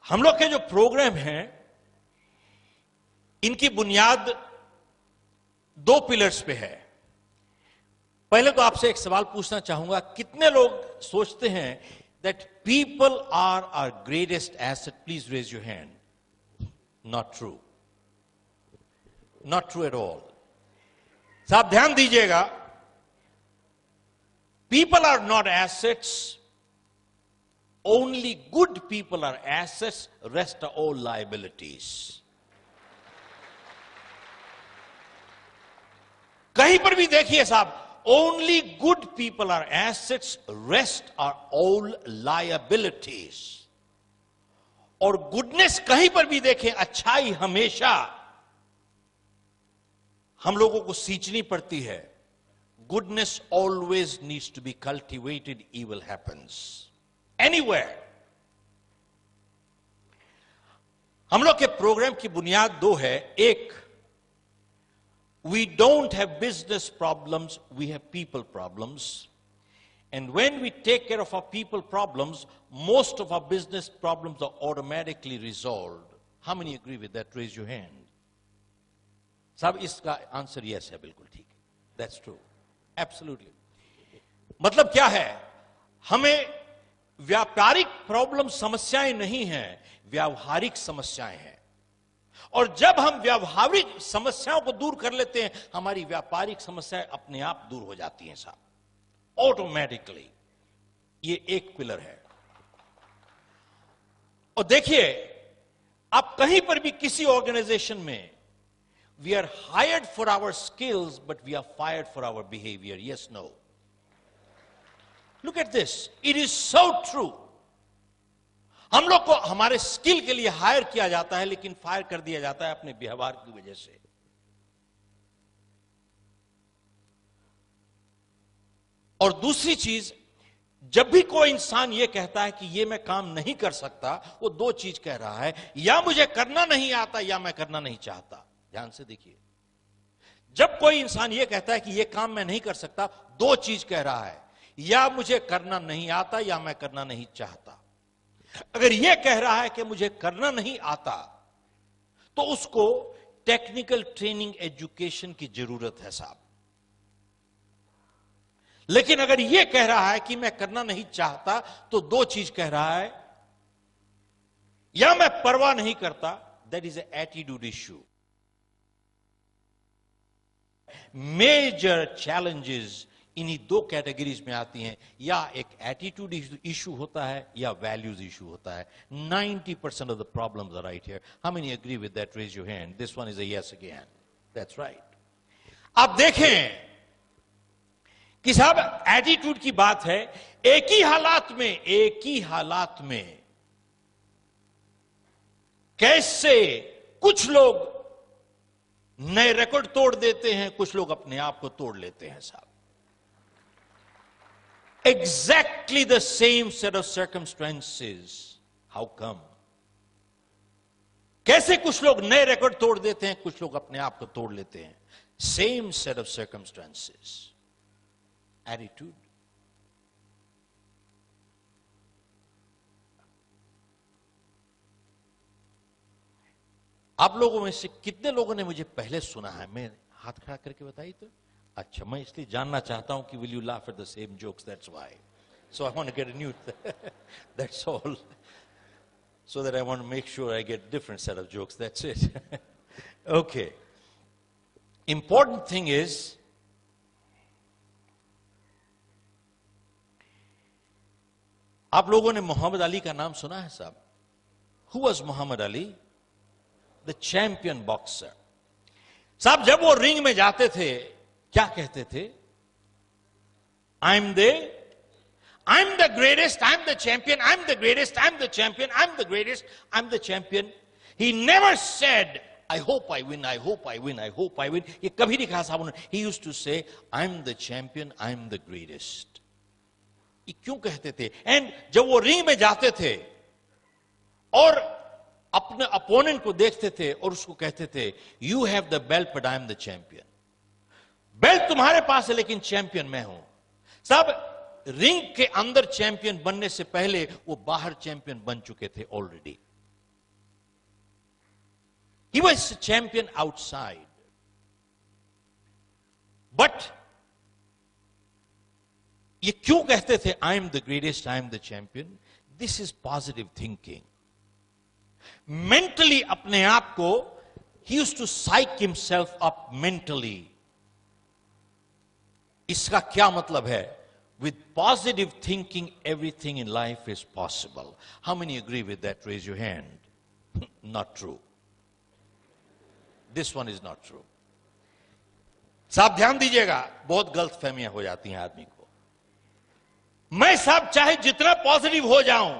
हम लोग के जो प्रोग्राम हैं इनकी बुनियाद दो पिलर्स पे है। पहले तो आपसे एक सवाल पूछना चाहूंगा, कितने लोग सोचते हैं that people are our greatest asset? Please raise your hand. Not true, not true at all. साहब ध्यान दीजिएगा, people are not assets, only good people are assets, rest are all liabilities. कहीं पर भी देखिए साहब, only good people are assets, rest are all liabilities. और goodness कहीं पर भी देखें, अच्छाई हमेशा हम लोगों को सींचनी पड़ती है। Goodness always needs to be cultivated, evil happens. Anywhere. हम लोग के प्रोग्राम की बुनियाद दो है। एक, we don't have business problems, we have people problems. And when we take care of our people problems, most of our business problems are automatically resolved. How many agree with that? Raise your hand. साहब इसका answer yes है, बिल्कुल ठीक है। That's true. Absolutely. मतलब क्या है, हमें व्यापारिक प्रॉब्लम समस्याएं नहीं हैं, व्यावहारिक समस्याएं हैं। और जब हम व्यावहारिक समस्याओं को दूर कर लेते हैं, हमारी व्यापारिक समस्याएं अपने आप दूर हो जाती हैं साहब, ऑटोमेटिकली। ये एक पिलर है। और देखिए, आप कहीं पर भी किसी ऑर्गेनाइजेशन में, we are hired for our skills but we are fired for our behaviour. Yes, no? Look at this. It is so true. हम लोग को हमारे स्किल के लिए हायर किया जाता है, लेकिन फायर कर दिया जाता है अपने व्यवहार की वजह से। और दूसरी चीज, जब भी कोई इंसान यह कहता है कि यह मैं काम नहीं कर सकता, वो दो चीज कह रहा है, या मुझे करना नहीं आता या मैं करना नहीं चाहता। ध्यान से देखिए, जब कोई इंसान यह कहता है कि यह काम मैं नहीं कर सकता, दो चीज कह रहा है, या मुझे करना नहीं आता या मैं करना नहीं चाहता। अगर यह कह रहा है कि मुझे करना नहीं आता, तो उसको टेक्निकल ट्रेनिंग एजुकेशन की जरूरत है साहब। लेकिन अगर यह कह रहा है कि मैं करना नहीं चाहता, तो दो चीज कह रहा है, या मैं परवाह नहीं करता, that is a attitude issue. Major challenges इन्हीं दो कैटेगरीज में आती हैं, या एक एटीट्यूड इशू होता है या वैल्यूज इशू होता है। 90% of the problems are right here. How many agree with that? Raise your hand. This one is a yes again. That's right. आप देखें कि साहब एटीट्यूड की बात है, एक ही हालात में कैसे कुछ लोग नए रिकॉर्ड तोड़ देते हैं, कुछ लोग अपने आप को तोड़ लेते हैं साहब। Exactly the same set of circumstances. How come? कैसे कुछ लोग नए रिकॉर्ड तोड़ देते हैं, कुछ लोग अपने आप को तोड़ लेते हैं? Same set of circumstances. Attitude. आप लोगों में से कितने लोगों ने मुझे पहले सुना है? मैं हाथ खड़ा करके बताइए तो। अच्छा, मैं इसलिए जानना चाहता हूं कि will you laugh at the same jokes? That's why. So I want to get a new, that's all. So that I want to make sure I get different set of jokes. That's it. Okay. Important thing is, आप लोगों ने मोहम्मद अली का नाम सुना है साहब? Who was Muhammad Ali? The champion boxer. साहब जब वो रिंग में जाते थे, क्या कहते थे? I'm the greatest, I'm the champion, I'm the greatest, I'm the champion, I'm the greatest, I'm the champion. He never said, I hope I win, I hope I win, I hope I win. ये कभी नहीं कहा साहब उन्होंने। He used to say, I'm the champion, I'm the greatest. ये क्यों कहते थे? एंड जब वो रिंग में जाते थे और अपने अपोनेंट को देखते थे और उसको कहते थे, You have the belt, but I'm the champion. Belt तुम्हारे पास है लेकिन चैंपियन मैं हूं। साहब रिंग के अंदर चैंपियन बनने से पहले वो बाहर चैंपियन बन चुके थे already. He was a champion outside. But ये क्यों कहते थे I am the greatest, I am the champion? This is positive thinking. Mentally अपने आप को he used to psych himself up mentally. इसका क्या मतलब है? With positive thinking, everything in life is possible. How many agree with that? Raise your hand. Not true. This one is not true. साहब ध्यान दीजिएगा, बहुत गलत फहमियां हो जाती हैं आदमी को. मैं साहब चाहे जितना पॉजिटिव हो जाऊं,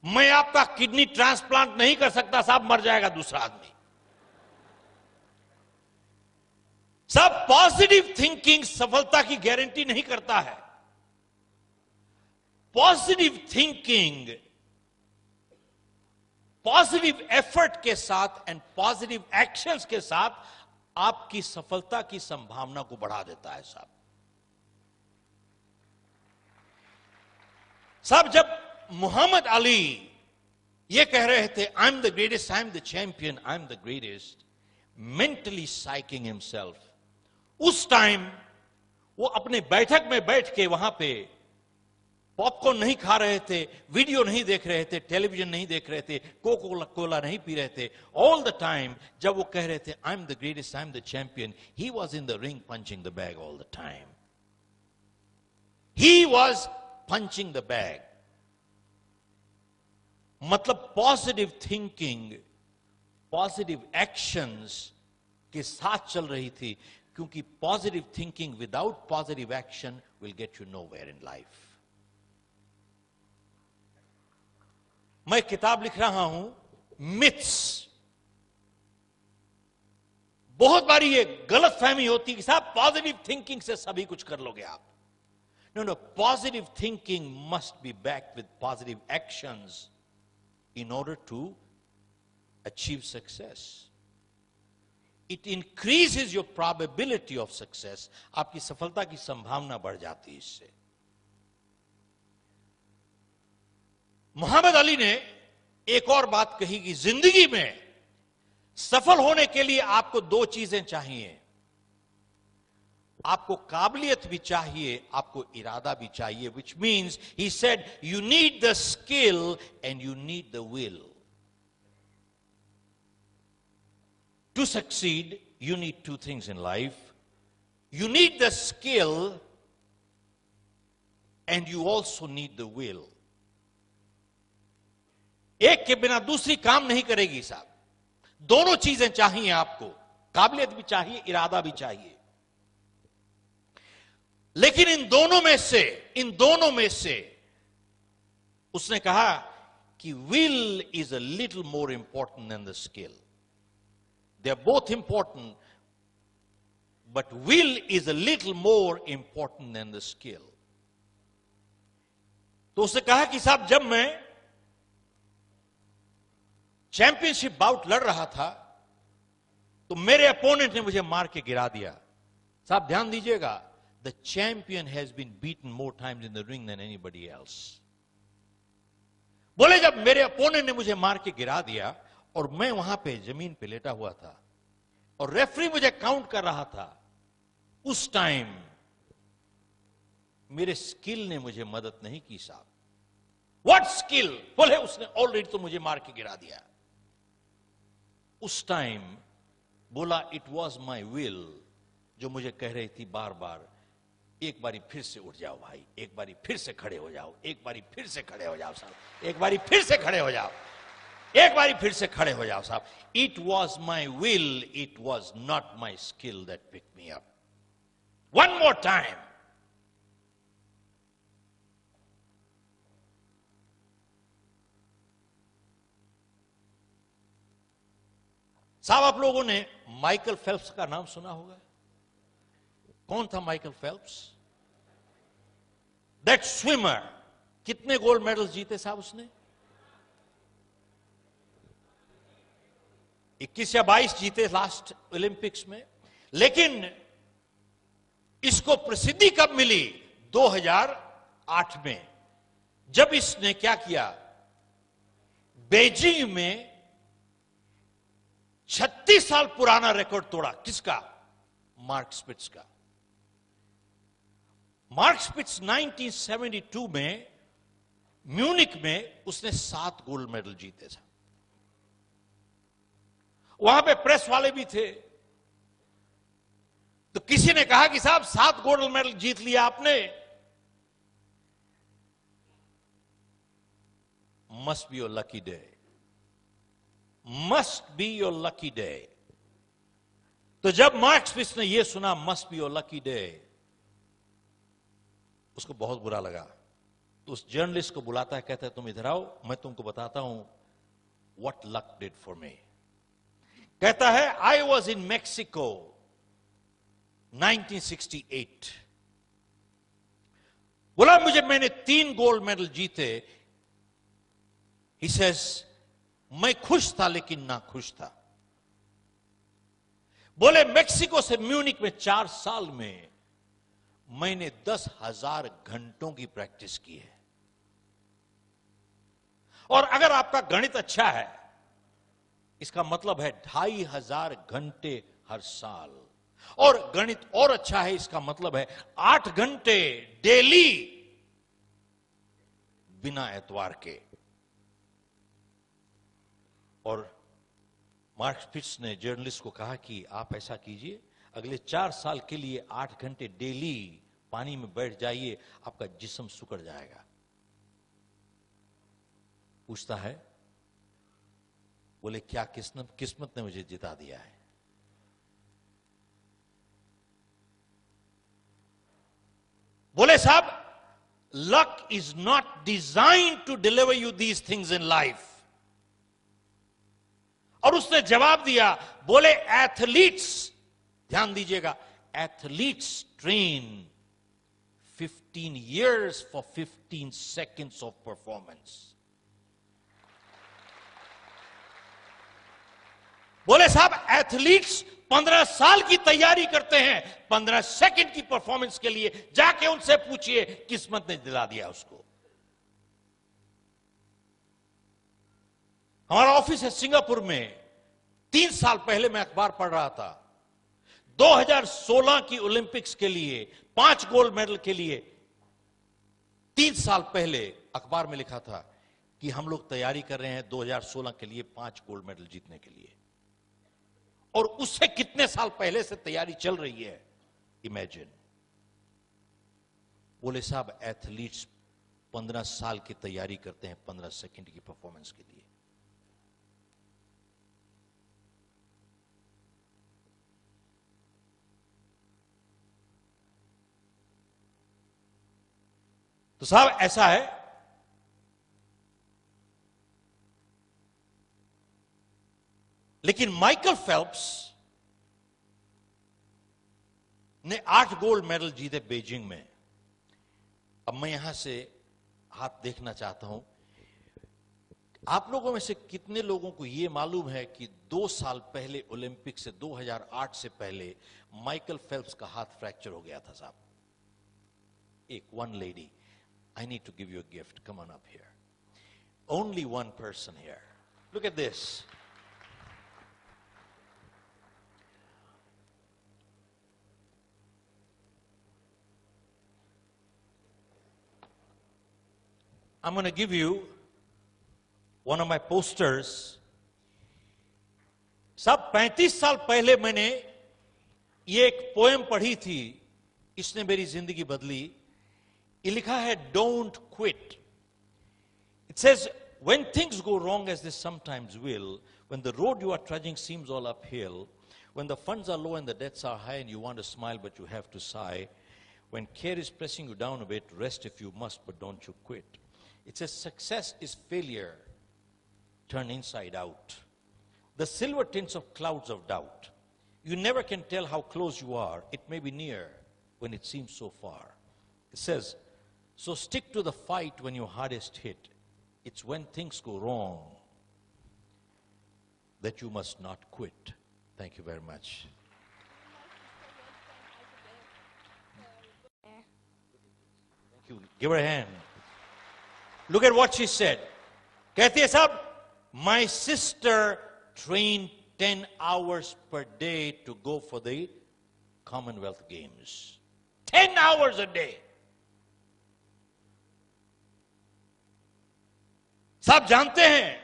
मैं आपका किडनी ट्रांसप्लांट नहीं कर सकता साहब, मर जाएगा दूसरा आदमी. साहब पॉजिटिव थिंकिंग सफलता की गारंटी नहीं करता है. पॉजिटिव थिंकिंग पॉजिटिव एफर्ट के साथ एंड पॉजिटिव एक्शंस के साथ आपकी सफलता की संभावना को बढ़ा देता है साहब. साहब जब मोहम्मद अली ये कह रहे थे I am the greatest, I am the champion, I am the greatest, mentally psyching himself, उस टाइम वो अपने बैठक में बैठ के वहां पे पॉपकॉर्न नहीं खा रहे थे, वीडियो नहीं देख रहे थे, टेलीविजन नहीं देख रहे थे, कोला नहीं पी रहे थे. ऑल द टाइम जब वो कह रहे थे I am the greatest, I am the champion, he was in the ring punching the bag all the time. He was punching the bag. मतलब पॉजिटिव थिंकिंग पॉजिटिव एक्शंस के साथ चल रही थी, क्योंकि positive thinking without positive action will get you nowhere in life. मैं किताब लिख रहा हूं मिथ्स. बहुत बारी ये गलत फहमी होती कि साहब पॉजिटिव थिंकिंग से सभी कुछ कर लोगे आप. No, positive thinking must be backed with positive actions in order to achieve success. It increases your probability of success. आपकी सफलता की संभावना बढ़ जाती है इससे. मोहम्मद अली ने एक और बात कही कि जिंदगी में सफल होने के लिए आपको दो चीजें चाहिए. आपको काबिलियत भी चाहिए, आपको इरादा भी चाहिए. Which means he said you need the skill and you need the will. To succeed, you need two things in life. You need the skill and you also need the will. एक के बिना दूसरी काम नहीं करेगी साहब. दोनों चीजें चाहिए आपको, काबिलियत भी चाहिए, इरादा भी चाहिए. लेकिन इन दोनों में से उसने कहा कि will is a little more important than the skill. They are both important, but will is a little more important than the skill. तो उसने कहा कि साहब जब मैं चैंपियनशिप बाउट लड़ रहा था तो मेरे अपोनेंट ने मुझे मार के गिरा दिया. साहब ध्यान दीजिएगा, the champion has been beaten more times in the ring than anybody else. बोले जब मेरे अपोनेंट ने मुझे मार के गिरा दिया और मैं वहां पे जमीन पे लेटा हुआ था और रेफरी मुझे काउंट कर रहा था, उस टाइम मेरे स्किल ने मुझे मदद नहीं की साहब. What skill? बोले उसने ऑलरेडी तो मुझे मार के गिरा दिया. उस टाइम बोला इट वॉज माई विल जो मुझे कह रही थी बार बार, एक बारी फिर से उठ जाओ भाई, एक बारी फिर से खड़े हो जाओ, एक बारी फिर से खड़े हो जाओ साहब, एक बारी फिर से खड़े हो जाओ, एक बारी फिर से खड़े हो जाओ साहब. It was my will, it was not my skill that pick me up. One more time. साहब आप लोगों ने माइकल फेल्प्स का नाम सुना होगा. कौन था माइकल फेल्प्स? That swimmer. कितने गोल्ड मेडल जीते साहब उसने? 21 या 22 जीते लास्ट ओलंपिक्स में. लेकिन इसको प्रसिद्धि कब मिली? 2008 में, जब इसने क्या किया, बेजिंग में 36 साल पुराना रिकॉर्ड तोड़ा। किसका? मार्क स्पिट्ज का। मार्क स्पिट्ज 1972 में म्यूनिक में उसने 7 गोल्ड मेडल जीते थे। वहां पे प्रेस वाले भी थे, तो किसी ने कहा कि साहब 7 गोल्ड मेडल जीत लिया आपने, must be your lucky day, must be your lucky day. तो जब मार्क स्पिट्ज ने यह सुना must be your lucky day, उसको बहुत बुरा लगा। तो उस जर्नलिस्ट को बुलाता है, कहता है तुम इधर आओ, मैं तुमको बताता हूं what luck did for me. कहता है आई वॉज इन मैक्सिको 1968। बोला मैंने 3 गोल्ड मेडल जीते। He says, मैं खुश था लेकिन ना खुश था। बोले मेक्सिको से म्यूनिक में 4 साल में मैंने 10,000 घंटों की प्रैक्टिस की है। और अगर आपका गणित अच्छा है, इसका मतलब है 2,500 घंटे हर साल। और गणित और अच्छा है, इसका मतलब है 8 घंटे डेली बिना एतवार के। और मार्क स्पिट्ज ने जर्नलिस्ट को कहा कि आप ऐसा कीजिए, अगले 4 साल के लिए 8 घंटे डेली पानी में बैठ जाइए, आपका जिस्म सुकड़ जाएगा। पूछता है, बोले क्या किस्मत ने मुझे जिता दिया है। बोले साहब, luck is not designed to deliver you these things in life. और उसने जवाब दिया, बोले एथलीट्स, ध्यान दीजिएगा, athletes train 15 years for 15 seconds of performance। बोले साहब एथलीट्स 15 साल की तैयारी करते हैं 15 सेकंड की परफॉर्मेंस के लिए। जाके उनसे पूछिए, किस्मत ने दिला दिया उसको। हमारा ऑफिस है सिंगापुर में। 3 साल पहले मैं अखबार पढ़ रहा था, 2016 की ओलंपिक्स के लिए 5 गोल्ड मेडल के लिए 3 साल पहले अखबार में लिखा था कि हम लोग तैयारी कर रहे हैं 2016 के लिए 5 गोल्ड मेडल जीतने के लिए। और उससे कितने साल पहले से तैयारी चल रही है, इमेजिन। बोले साहब एथलीट्स 15 साल की तैयारी करते हैं 15 सेकंड की परफॉर्मेंस के लिए। तो साहब ऐसा है, लेकिन माइकल फेल्प्स ने 8 गोल्ड मेडल जीते बीजिंग में। अब मैं यहां से हाथ देखना चाहता हूं, आप लोगों में से कितने लोगों को यह मालूम है कि 2 साल पहले ओलंपिक से 2008 से पहले माइकल फेल्प्स का हाथ फ्रैक्चर हो गया था साहब। One lady, I need to give you a gift. Come on up here. Only one person here. Look at this. I'm going to give you one of my posters. सब 35 साल पहले मैंने ये एक पोएम पढ़ी थी, इसने मेरी जिंदगी बदली। ये लिखा है, Don't quit. It says, when things go wrong as they sometimes will, when the road you are trudging seems all uphill, when the funds are low and the debts are high and you want to smile but you have to sigh, when care is pressing you down a bit, rest if you must but don't you quit. It says, success is failure turned inside out. The silver tints of clouds of doubt. You never can tell how close you are. It may be near when it seems so far. It says, so stick to the fight when you're hardest hit. It's when things go wrong that you must not quit. Thank you very much. Thank you. Give her a hand. Look at what she said. कहती है साहब, my sister trained 10 hours per day to go for the Commonwealth Games. 10 hours a day. साहब जानते हैं,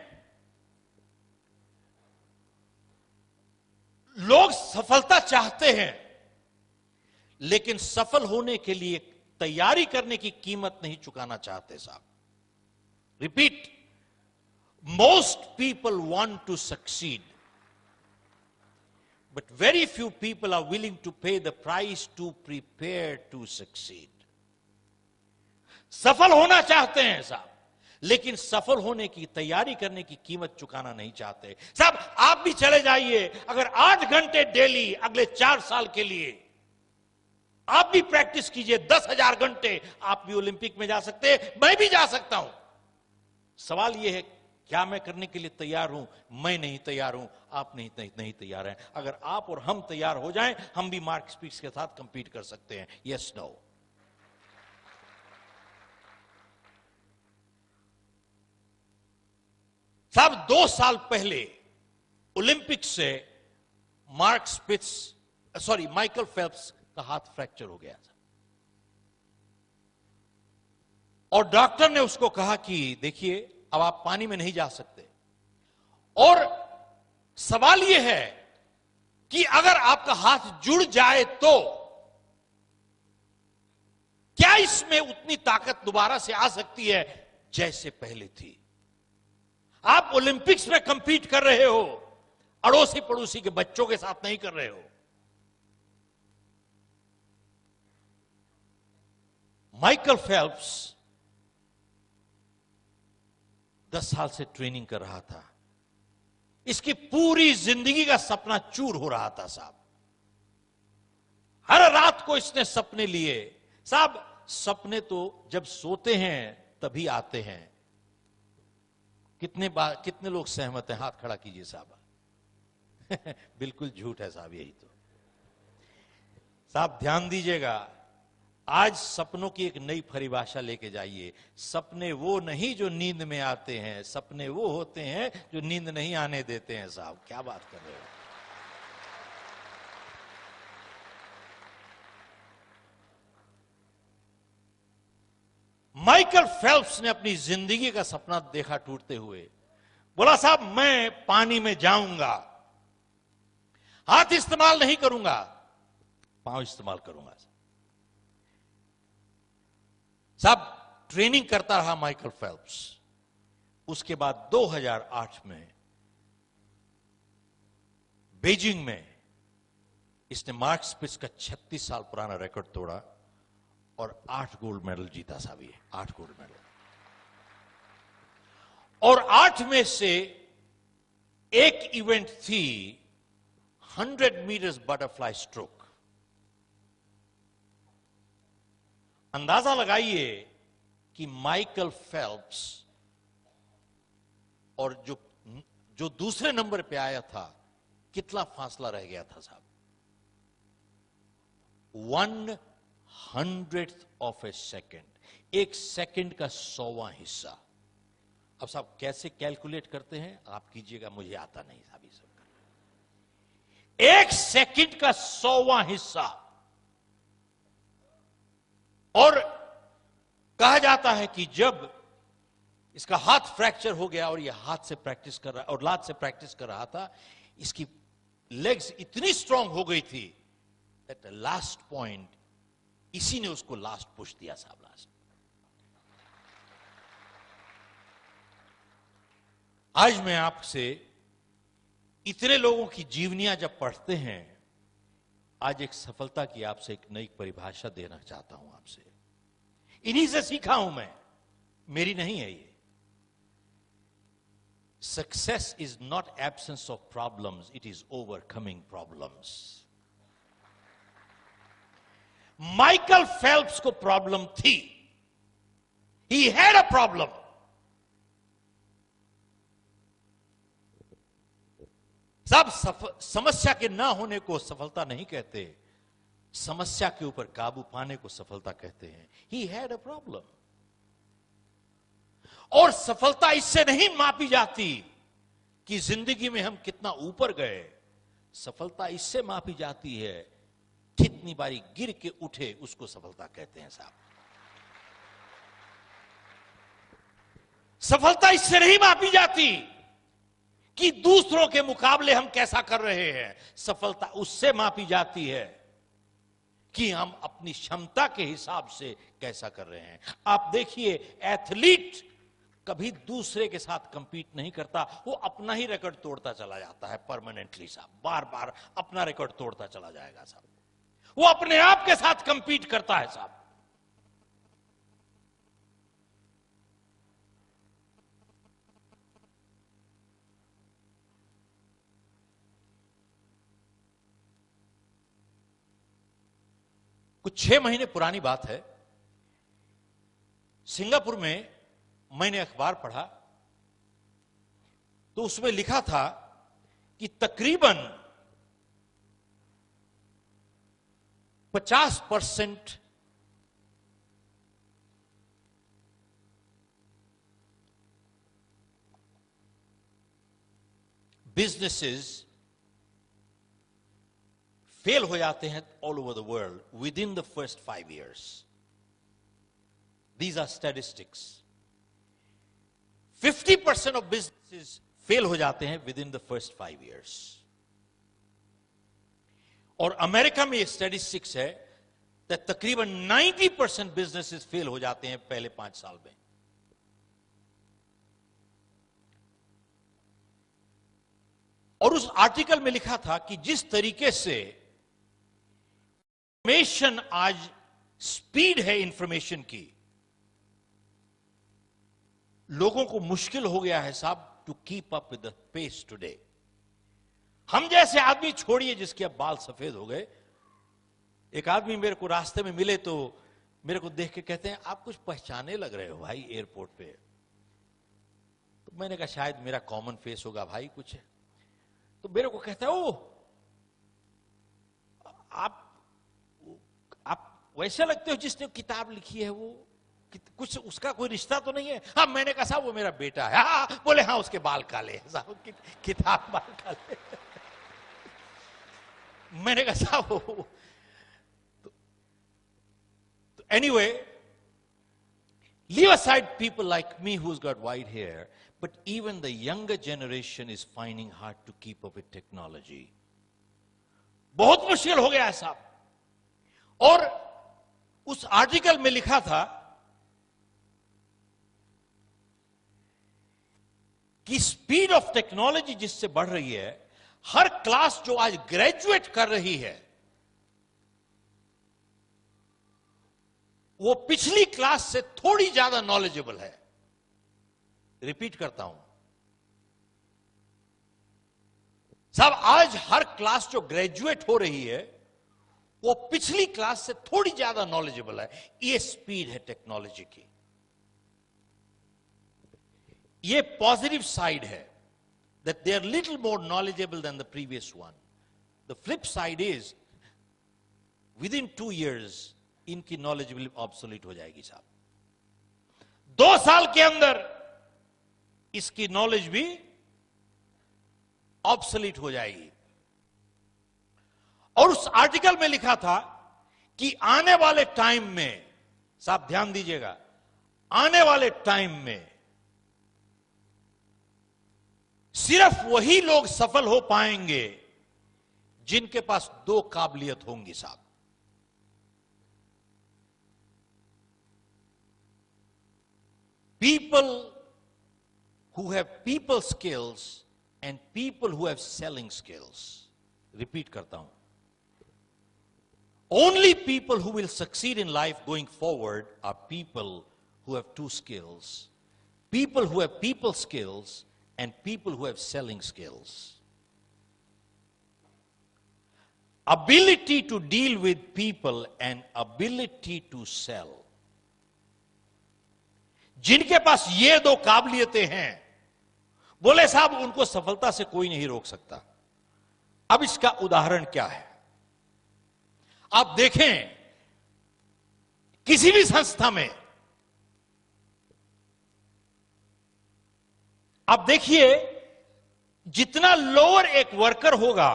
लोग सफलता चाहते हैं, लेकिन सफल होने के लिए तैयारी करने की कीमत नहीं चुकाना चाहते साहब. Repeat, most people want to succeed, but very few people are willing to pay the price to prepare to succeed. सफल होना चाहते हैं साहब, लेकिन सफल होने की तैयारी करने की कीमत चुकाना नहीं चाहते. साहब आप भी चले जाइए, अगर 8 घंटे डेली अगले 4 साल के लिए आप भी प्रैक्टिस कीजिए, 10,000 घंटे, आप भी ओलंपिक में जा सकते हैं, मैं भी जा सकता हूं. सवाल यह है, क्या मैं करने के लिए तैयार हूं? मैं नहीं तैयार हूं, आप नहीं तैयार हैं. अगर आप और हम तैयार हो जाएं, हम भी मार्क स्पिट्ज के साथ कंपीट कर सकते हैं. Yes, no. साहब 2 साल पहले ओलंपिक से माइकल फेल्प्स का हाथ फ्रैक्चर हो गया था, और डॉक्टर ने उसको कहा कि देखिए अब आप पानी में नहीं जा सकते. और सवाल यह है कि अगर आपका हाथ जुड़ जाए तो क्या इसमें उतनी ताकत दोबारा से आ सकती है जैसे पहले थी? आप ओलंपिक्स में कंपीट कर रहे हो, अड़ोसी पड़ोसी के बच्चों के साथ नहीं कर रहे हो. माइकल फेल्प्स 10 साल से ट्रेनिंग कर रहा था. इसकी पूरी जिंदगी का सपना चूर हो रहा था साहब. हर रात को इसने सपने लिए. साहब सपने तो जब सोते हैं तभी आते हैं. कितने लोग सहमत हैं? हाथ खड़ा कीजिए साहब. बिल्कुल झूठ है साहब, यही तो. साहब ध्यान दीजिएगा, आज सपनों की एक नई परिभाषा लेके जाइए. सपने वो नहीं जो नींद में आते हैं, सपने वो होते हैं जो नींद नहीं आने देते हैं. साहब क्या बात कर रहे हो? माइकल फेल्प्स ने अपनी जिंदगी का सपना देखा टूटते हुए. बोला साहब मैं पानी में जाऊंगा, हाथ इस्तेमाल नहीं करूंगा, पांव इस्तेमाल करूंगा. साहब ट्रेनिंग करता रहा माइकल फेल्प्स. उसके बाद 2008 में बीजिंग में इसने मार्क स्पिट्ज का 36 साल पुराना रिकॉर्ड तोड़ा और 8 गोल्ड मेडल जीता साहब. ये 8 गोल्ड मेडल, और 8 में से एक इवेंट थी 100 मीटर्स बटरफ्लाई स्ट्रोक. अंदाजा लगाइए कि माइकल फेल्प्स और जो दूसरे नंबर पे आया था, कितना फासला रह गया था साहब. 1/100th of A second. एक सेकेंड का 100वां हिस्सा. अब साहब कैसे कैलकुलेट करते हैं आप कीजिएगा, मुझे आता नहीं साहब ये सब. एक सेकेंड का 100वां हिस्सा. और कहा जाता है कि जब इसका हाथ फ्रैक्चर हो गया और यह हाथ से प्रैक्टिस कर रहा और लात से प्रैक्टिस कर रहा था, इसकी लेग्स इतनी स्ट्रांग हो गई थी दैट लास्ट पॉइंट इसी ने उसको लास्ट पुश दिया साहब. लास्ट आज मैं आपसे इतने लोगों की जीवनियां जब पढ़ते हैं, आज एक सफलता की आपसे एक नई परिभाषा देना चाहता हूं आपसे. इन्हीं से सीखा हूं मैं, मेरी नहीं है ये. Success is not absence of problems, it is overcoming problems. Michael Phelps को प्रॉब्लम थी. He had a problem. सब समस्या के ना होने को सफलता नहीं कहते, समस्या के ऊपर काबू पाने को सफलता कहते हैं. He had a problem. और सफलता इससे नहीं मापी जाती कि जिंदगी में हम कितना ऊपर गए, सफलता इससे मापी जाती है कितनी बारी गिर के उठे, उसको सफलता कहते हैं साहब। सफलता इससे नहीं मापी जाती कि दूसरों के मुकाबले हम कैसा कर रहे हैं। सफलता उससे मापी जाती है कि हम अपनी क्षमता के हिसाब से कैसा कर रहे हैं। आप देखिए, एथलीट कभी दूसरे के साथ कंपीट नहीं करता, वो अपना ही रिकॉर्ड तोड़ता चला जाता है परमानेंटली साहब, बार बार अपना रिकॉर्ड तोड़ता चला जाएगा साहब। वो अपने आप के साथ कंपीट करता है साहब। कुछ 6 महीने पुरानी बात है, सिंगापुर में मैंने अखबार पढ़ा तो उसमें लिखा था कि तकरीबन 50% बिजनेसेस फेल हो जाते हैं all over the world with in the first 5 years. These are statistics. 50% of businesses fail हो जाते हैं with in the first 5 years. और अमेरिका में ये स्टैटिस्टिक्स है कि तकरीबन 90% बिजनेसेस फेल हो जाते हैं पहले 5 साल में। और उस आर्टिकल में लिखा था कि जिस तरीके से इंफॉर्मेशन आज स्पीड है इंफॉर्मेशन की, लोगों को मुश्किल हो गया है साहब to keep up with the pace today. हम जैसे आदमी छोड़िए जिसके अब बाल सफेद हो गए। एक आदमी मेरे को रास्ते में मिले तो मेरे को देख के कहते हैं, आप कुछ पहचाने लग रहे हो भाई एयरपोर्ट पे। तो मैंने कहा शायद मेरा कॉमन फेस होगा भाई कुछ। तो मेरे को कहता है, ओ आप वैसे लगते हो जिसने किताब लिखी है, वो कुछ उसका कोई रिश्ता तो नहीं है। हाँ, मैंने कहा साहब वो मेरा बेटा है। हाँ, बोले हाँ उसके बाल काले हैं साहब, किताब बाल काले। मैंने कहा साहब तो anyway, leave aside people like me who's got white hair, but even the younger generation is finding hard to keep up with technology. बहुत मुश्किल हो गया है साहब। और उस आर्टिकल में लिखा था कि स्पीड ऑफ टेक्नोलॉजी जिससे बढ़ रही है, हर क्लास जो आज ग्रेजुएट कर रही है वो पिछली क्लास से थोड़ी ज्यादा नॉलेजेबल है। रिपीट करता हूं साहब, आज हर क्लास जो ग्रेजुएट हो रही है वो पिछली क्लास से थोड़ी ज्यादा नॉलेजेबल है। ये स्पीड है टेक्नोलॉजी की, ये पॉजिटिव साइड है that they are little more knowledgeable than the previous one. The flip side is within 2 years इनकी knowledgeability obsolete हो जाएगी साहब। 2 साल के अंदर इसकी नॉलेज भी obsolete हो जाएगी। और उस आर्टिकल में लिखा था कि आने वाले टाइम में, साहब ध्यान दीजिएगा, आने वाले टाइम में सिर्फ वही लोग सफल हो पाएंगे जिनके पास 2 काबिलियत होंगी साहब। People who have people skills and people who have selling skills. Repeat करता हूं, only people who will succeed in life going forward are people who have 2 skills. People who have people skills and people who have selling skills. Ability to deal with people and ability to sell. जिनके पास ये 2 काबिलियतें हैं, बोले साहब उनको सफलता से कोई नहीं रोक सकता। अब इसका उदाहरण क्या है? आप देखें किसी भी संस्था में, आप देखिए जितना लोअर एक वर्कर होगा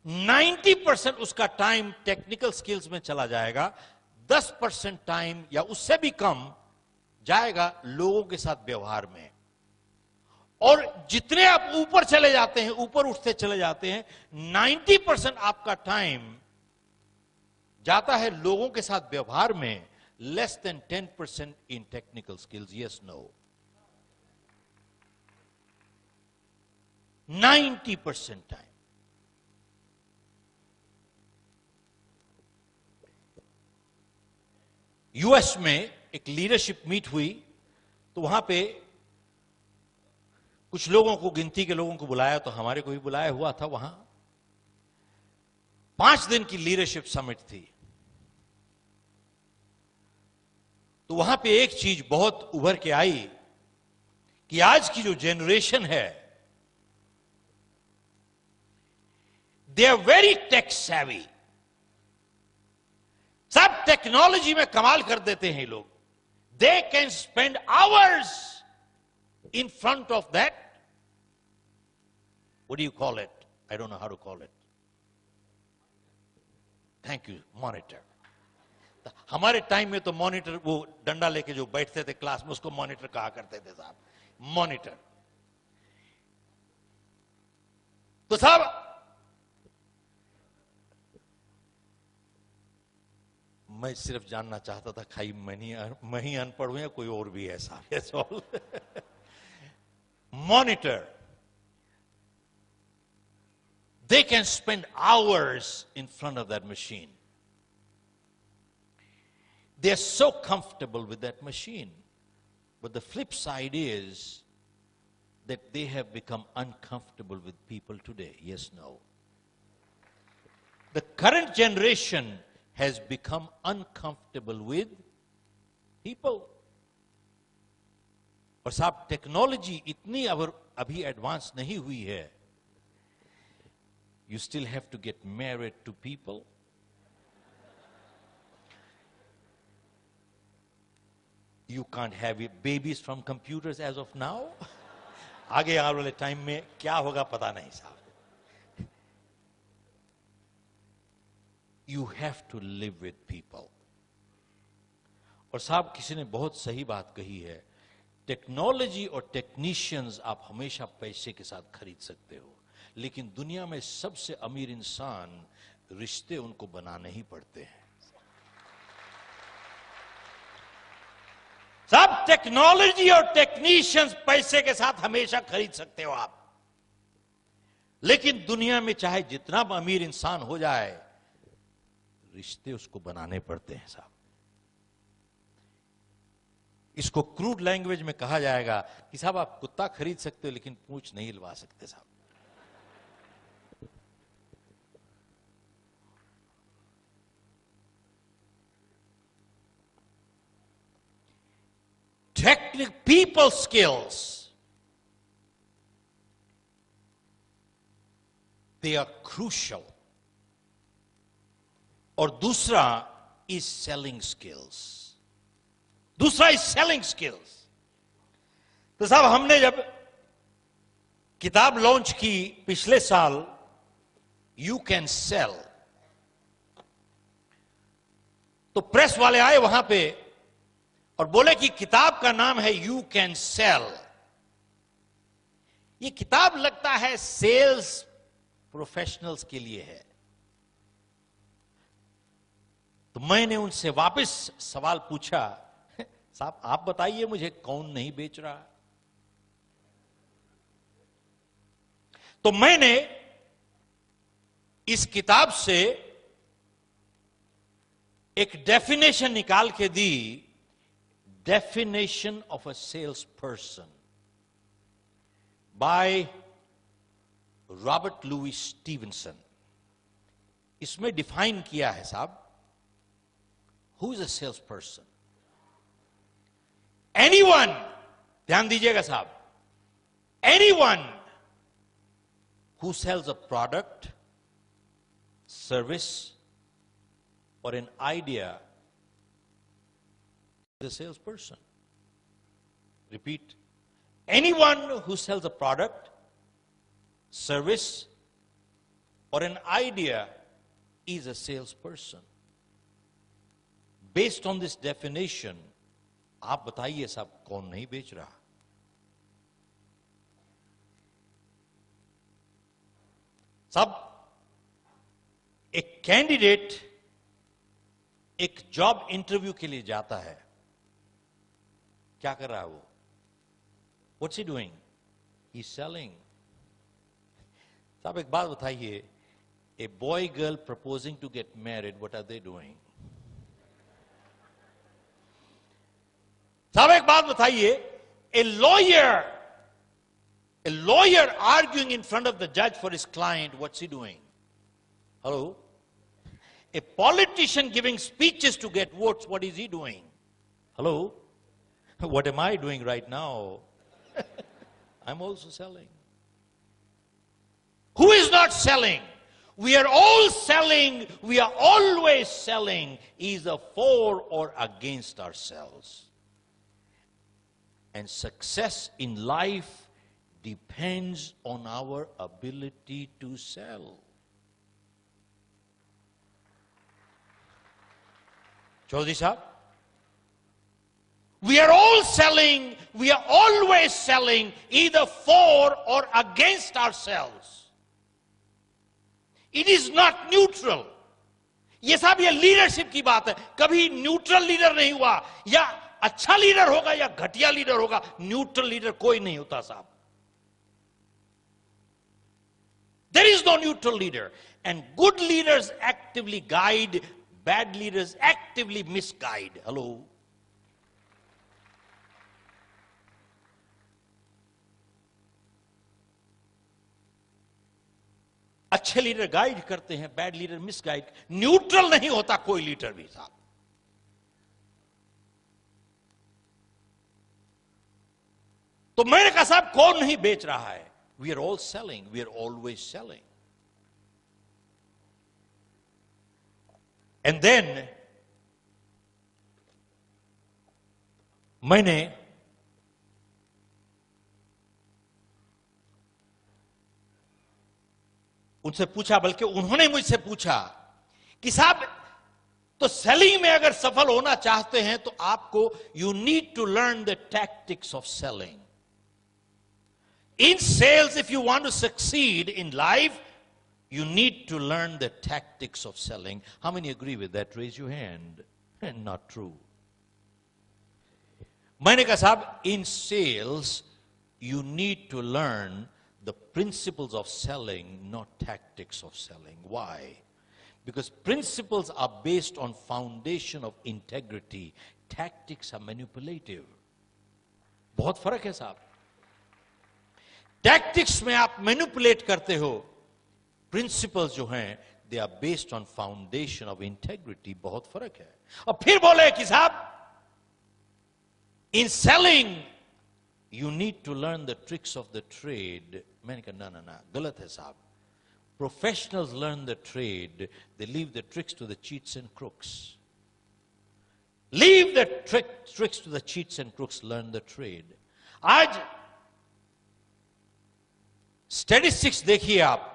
90% उसका टाइम टेक्निकल स्किल्स में चला जाएगा, 10% टाइम या उससे भी कम जाएगा लोगों के साथ व्यवहार में। और जितने आप ऊपर चले जाते हैं, ऊपर उठते चले जाते हैं, 90% आपका टाइम जाता है लोगों के साथ व्यवहार में, less than 10% in technical skills. Yes, no? 90% time. US में एक लीडरशिप मीट हुई, तो वहां पे कुछ लोगों को, गिनती के लोगों को बुलाया, तो हमारे को भी बुलाया हुआ था। वहां 5 दिन की लीडरशिप समिट थी। तो वहां पे एक चीज बहुत उभर के आई कि आज की जो जनरेशन है, they are very tech savvy. सब टेक्नोलॉजी में कमाल कर देते हैं लोग। They can spend hours in front of that, what do you call it? I don't know how to call it. Thank you, monitor. हमारे टाइम में तो मॉनिटर, वो डंडा लेके जो बैठते थे क्लास में, उसको मॉनिटर कहा करते थे साहब, मॉनिटर। तो साहब मैं सिर्फ जानना चाहता था, खाई मैं ही अनपढ़ हूं या कोई और भी है साहब? Monitor. They can spend hours in front of that machine. They're so comfortable with that machine. But the flip side is that they have become uncomfortable with people today. Yes, no? The current generation has become uncomfortable with people. और साहब technology इतनी अभी advance नहीं हुई है। You still have to get married to people. You can't have babies from computers as of now. आगे आने वाले टाइम में क्या होगा पता नहीं साहब। You have to live with people. और साहब किसी ने बहुत सही बात कही है, टेक्नोलॉजी और टेक्नीशियंस आप हमेशा पैसे के साथ खरीद सकते हो, लेकिन दुनिया में सबसे अमीर इंसान, रिश्ते उनको बनाने ही पड़ते हैं। सब टेक्नोलॉजी और टेक्नीशियंस पैसे के साथ हमेशा खरीद सकते हो आप, लेकिन दुनिया में चाहे जितना अमीर इंसान हो जाए, रिश्ते उसको बनाने पड़ते हैं साहब। इसको क्रूड लैंग्वेज में कहा जाएगा कि साहब आप कुत्ता खरीद सकते हो लेकिन पूंछ नहीं हिलवा सकते साहब। Technical people skills, they are crucial. और दूसरा is selling skills. दूसरा इज सेलिंग स्किल्स। तो साहब हमने जब किताब लॉन्च की पिछले साल, यू कैन सेल, तो प्रेस वाले आए वहां पे और बोले कि किताब का नाम है यू कैन सेल। ये किताब लगता है सेल्स प्रोफेशनल्स के लिए है। तो मैंने उनसे वापस सवाल पूछा, साहब आप बताइए मुझे कौन नहीं बेच रहा? तो मैंने इस किताब से एक डेफिनेशन निकाल के दी, definition of a sales person by Robert Louis Stevenson. इसमें डिफाइन किया है साहब, who is a sales person. Anyone, ध्यान दीजिएगा साहब, anyone who sells a product, service, or an idea is a salesperson. Repeat. Anyone who sells a product, service, or an idea is a salesperson. Based on this definition, आप बताइए साहब कौन नहीं बेच रहा? साहब, एक कैंडिडेट एक जॉब इंटरव्यू के लिए जाता है, क्या कर रहा है वो? What's he doing? He's selling. साहब एक बात बताइए, a boy girl proposing to get married, what are they doing? साहब एक बात बताइए, a lawyer arguing in front of the judge for his client, what's he doing? Hello? A politician giving speeches to get votes, what is he doing? Hello? What am I doing right now? I'm also selling. Who is not selling? We are all selling. We are always selling, either for or against ourselves. And success in life depends on our ability to sell. Chaudhary Sahab, we are all selling, we are always selling, either for or against ourselves. It is not neutral. ये साहब ये leadership की बात है, कभी neutral leader नहीं हुआ, या अच्छा लीडर होगा या घटिया लीडर होगा, न्यूट्रल लीडर कोई नहीं होता साहब. There is no neutral leader. And good leaders actively guide, bad leaders actively misguide. Hello? अच्छे लीडर गाइड करते हैं, बैड लीडर मिसगाइड. न्यूट्रल नहीं होता कोई लीडर भी साहब. तो मैंने कहा साहब कौन नहीं बेच रहा है? We are all selling. We are always selling. And then मैंने उनसे पूछा, बल्कि उन्होंने मुझसे पूछा कि साहब तो सेलिंग में अगर सफल होना चाहते हैं तो आपको you need to learn the tactics of selling. In sales, if you want to succeed in life, you need to learn the tactics of selling. How many agree with that? Raise your hand. Not true. मैंने कहा साहब, in sales, you need to learn the principles of selling, not tactics of selling. Why? Because principles are based on foundation of integrity. Tactics are manipulative. बहुत फर्क है साहब. Tactics में आप manipulate करते हो, प्रिंसिपल्स जो हैं they are based on foundation of integrity. बहुत फर्क है. और फिर बोले कि साहब in selling you need to learn the tricks of the trade. मैंने कहा ना ना ना, गलत है साहब. Professionals learn the trade, they leave the tricks to the cheats and crooks. Leave the tricks to the cheats and crooks, learn the trade. आज statistics देखिए आप.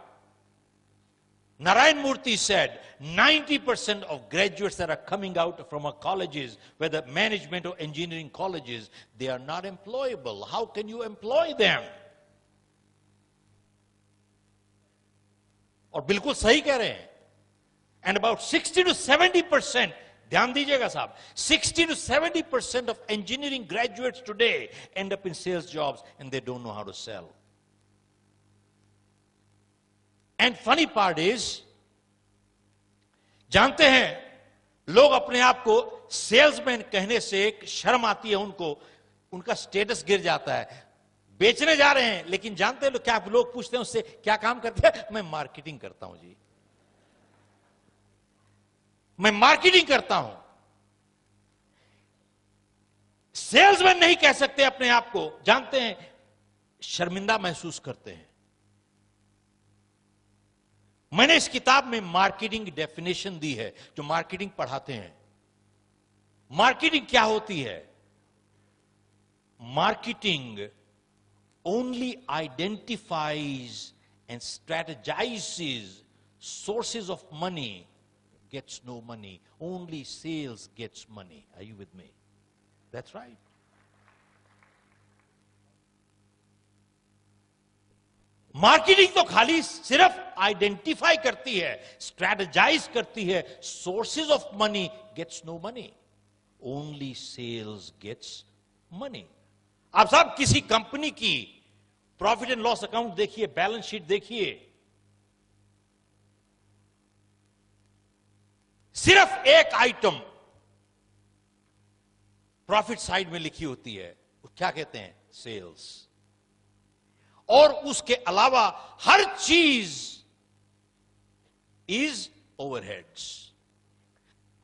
Narayan Murthy said 90% of graduates that are coming out from our colleges, whether management or engineering colleges, they are not employable. How can you employ them? और बिल्कुल सही कह रहे हैं. And about 60 to 70%, ध्यान दीजिएगा साहब, 60 to 70% of engineering graduates today end up in sales jobs and they don't know how to sell. And funny part is, जानते हैं लोग अपने आप को सेल्समैन कहने से एक शर्म आती है उनको, उनका स्टेटस गिर जाता है. बेचने जा रहे हैं, लेकिन जानते हैं लोग क्या, लोग पूछते हैं उससे क्या काम करते हैं? मैं मार्केटिंग करता हूं जी, मैं मार्केटिंग करता हूं. सेल्समैन नहीं कह सकते अपने आप को, जानते हैं शर्मिंदा महसूस करते हैं. मैंने इस किताब में मार्केटिंग डेफिनेशन दी है, जो मार्केटिंग पढ़ाते हैं. मार्केटिंग क्या होती है? Marketing only identifies and strategizes sources of money gets no money. Only sales gets money. Are you with me? That's right. Marketing तो खाली सिर्फ आइडेंटिफाई करती है, स्ट्रेटेजाइज करती है, sources of money gets no money, only sales gets money. आप साहब किसी कंपनी की प्रॉफिट एंड लॉस अकाउंट देखिए, बैलेंस शीट देखिए, सिर्फ एक आइटम प्रॉफिट साइड में लिखी होती है, क्या कहते हैं? सेल्स। और उसके अलावा हर चीज इज ओवरहेड्स।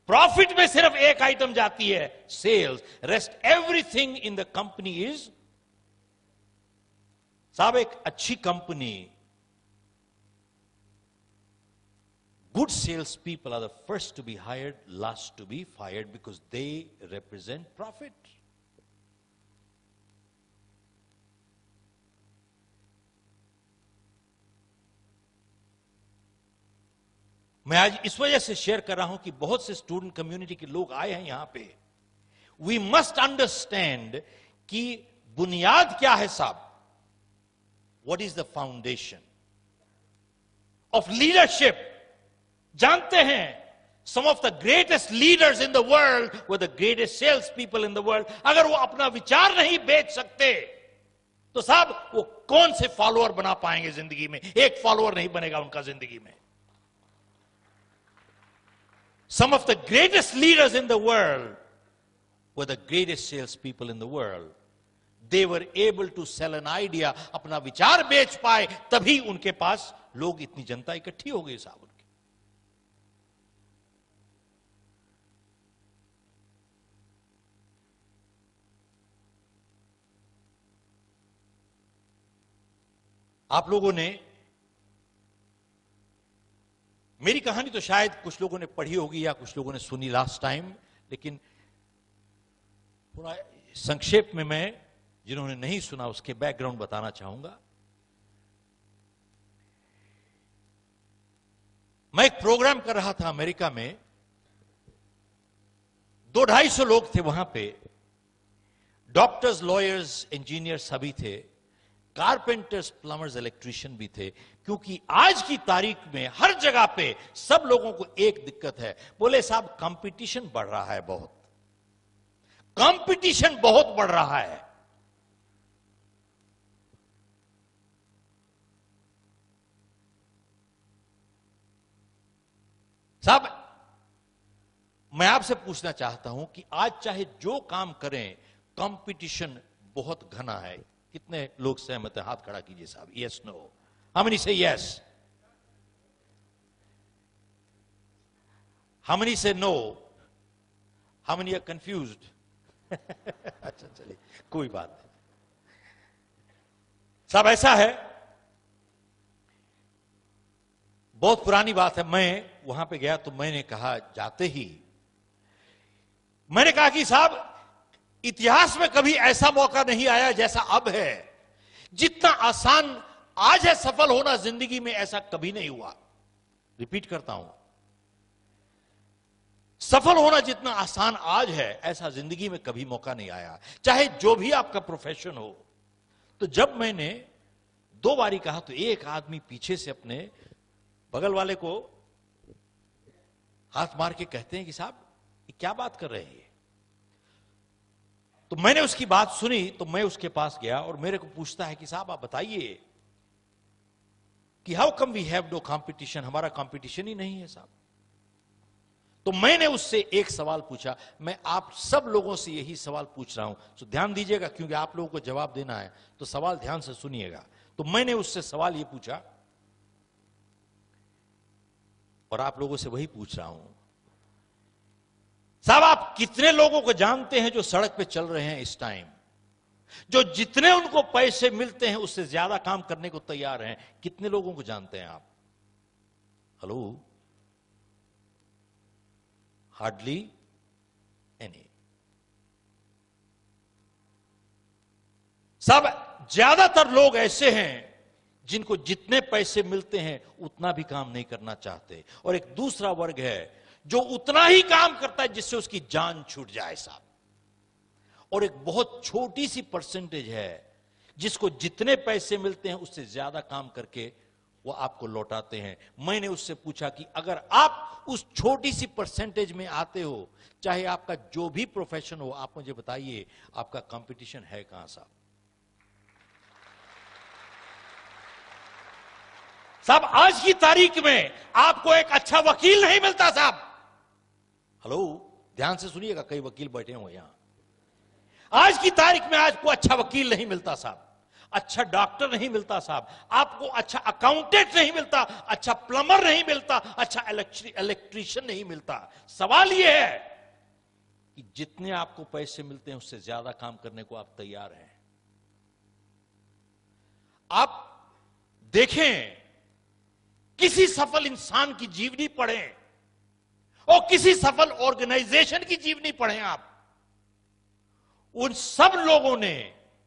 प्रॉफिट में सिर्फ एक आइटम जाती है, sales. Rest everything in the company is. साहब एक अच्छी company, good sales people are the first to be hired, last to be fired, because they represent profit. मैं आज इस वजह से शेयर कर रहा हूं कि बहुत से स्टूडेंट कम्युनिटी के लोग आए हैं यहां पे। वी मस्ट अंडरस्टैंड कि बुनियाद क्या है साहब। What is the foundation of leadership? जानते हैं, some of the greatest leaders in the world were the greatest sales people in the world. अगर वो अपना विचार नहीं बेच सकते तो साहब वो कौन से फॉलोअर बना पाएंगे जिंदगी में? एक फॉलोअर नहीं बनेगा उनका जिंदगी में। Some of the greatest leaders in the world were the greatest salespeople in the world. They were able to sell an idea. अपना विचार बेच पाए, तभी उनके पास लोग, इतनी जनता इकट्ठी हो गई साहब उनकी। आप लोगों ने मेरी कहानी तो शायद कुछ लोगों ने पढ़ी होगी या कुछ लोगों ने सुनी लास्ट टाइम, लेकिन थोड़ा संक्षेप में मैं जिन्होंने नहीं सुना उसके बैकग्राउंड बताना चाहूंगा। मैं एक प्रोग्राम कर रहा था अमेरिका में, 200-250 लोग थे वहां पे। डॉक्टर्स, लॉयर्स, इंजीनियर सभी थे, कारपेंटर्स, प्लम्बर्स, इलेक्ट्रिशियन भी थे। क्योंकि आज की तारीख में हर जगह पे सब लोगों को एक दिक्कत है, बोले साहब कंपटीशन बढ़ रहा है, बहुत कंपटीशन बहुत बढ़ रहा है। साहब मैं आपसे पूछना चाहता हूं कि आज चाहे जो काम करें, कंपटीशन बहुत घना है। कितने लोग सहमत हैं? हाथ खड़ा कीजिए साहब। Yes, no? How many say yes? How many say no? How many are confused? अच्छा चलिए, कोई बात नहीं साहब। ऐसा है, बहुत पुरानी बात है। मैं वहां पे गया तो मैंने कहा, जाते ही मैंने कहा कि साहब इतिहास में कभी ऐसा मौका नहीं आया जैसा अब है। जितना आसान आज है सफल होना जिंदगी में, ऐसा कभी नहीं हुआ। रिपीट करता हूं, सफल होना जितना आसान आज है, ऐसा जिंदगी में कभी मौका नहीं आया, चाहे जो भी आपका प्रोफेशन हो। तो जब मैंने 2 बारी कहा तो एक आदमी पीछे से अपने बगल वाले को हाथ मार के कहते हैं कि साहब ये क्या बात कर रहे हैं। तो मैंने उसकी बात सुनी, तो मैं उसके पास गया और मेरे को पूछता है कि साहब आप बताइए कि how come we have no competition, हमारा कंपटीशन ही नहीं है साहब। तो मैंने उससे एक सवाल पूछा। मैं आप सब लोगों से यही सवाल पूछ रहा हूं, तो ध्यान दीजिएगा क्योंकि आप लोगों को जवाब देना है, तो सवाल ध्यान से सुनिएगा। तो मैंने उससे सवाल यह पूछा और आप लोगों से वही पूछ रहा हूं, साहब आप कितने लोगों को जानते हैं जो सड़क पे चल रहे हैं इस टाइम, जो जितने उनको पैसे मिलते हैं उससे ज्यादा काम करने को तैयार हैं? कितने लोगों को जानते हैं आप? हेलो? Hardly any. सब ज्यादातर लोग ऐसे हैं जिनको जितने पैसे मिलते हैं उतना भी काम नहीं करना चाहते, और एक दूसरा वर्ग है जो उतना ही काम करता है जिससे उसकी जान छूट जाए साहब, और एक बहुत छोटी सी परसेंटेज है जिसको जितने पैसे मिलते हैं उससे ज्यादा काम करके वो आपको लौटाते हैं। मैंने उससे पूछा कि अगर आप उस छोटी सी परसेंटेज में आते हो, चाहे आपका जो भी प्रोफेशन हो, आप मुझे बताइए आपका कंपटीशन है कहां साहब? साहब आज की तारीख में आपको एक अच्छा वकील नहीं मिलता साहब। हेलो, ध्यान से सुनिएगा, कई वकील बैठे हुए यहां। आज की तारीख में आपको अच्छा वकील नहीं मिलता साहब, अच्छा डॉक्टर नहीं मिलता साहब, आपको अच्छा अकाउंटेंट नहीं मिलता, अच्छा प्लम्बर नहीं मिलता, अच्छा इलेक्ट्रीशियन नहीं मिलता। सवाल यह है कि जितने आपको पैसे मिलते हैं उससे ज्यादा काम करने को आप तैयार हैं? आप देखें, किसी सफल इंसान की जीवनी पढ़ें और किसी सफल ऑर्गेनाइजेशन की जीवनी पढ़ें आप, उन सब लोगों ने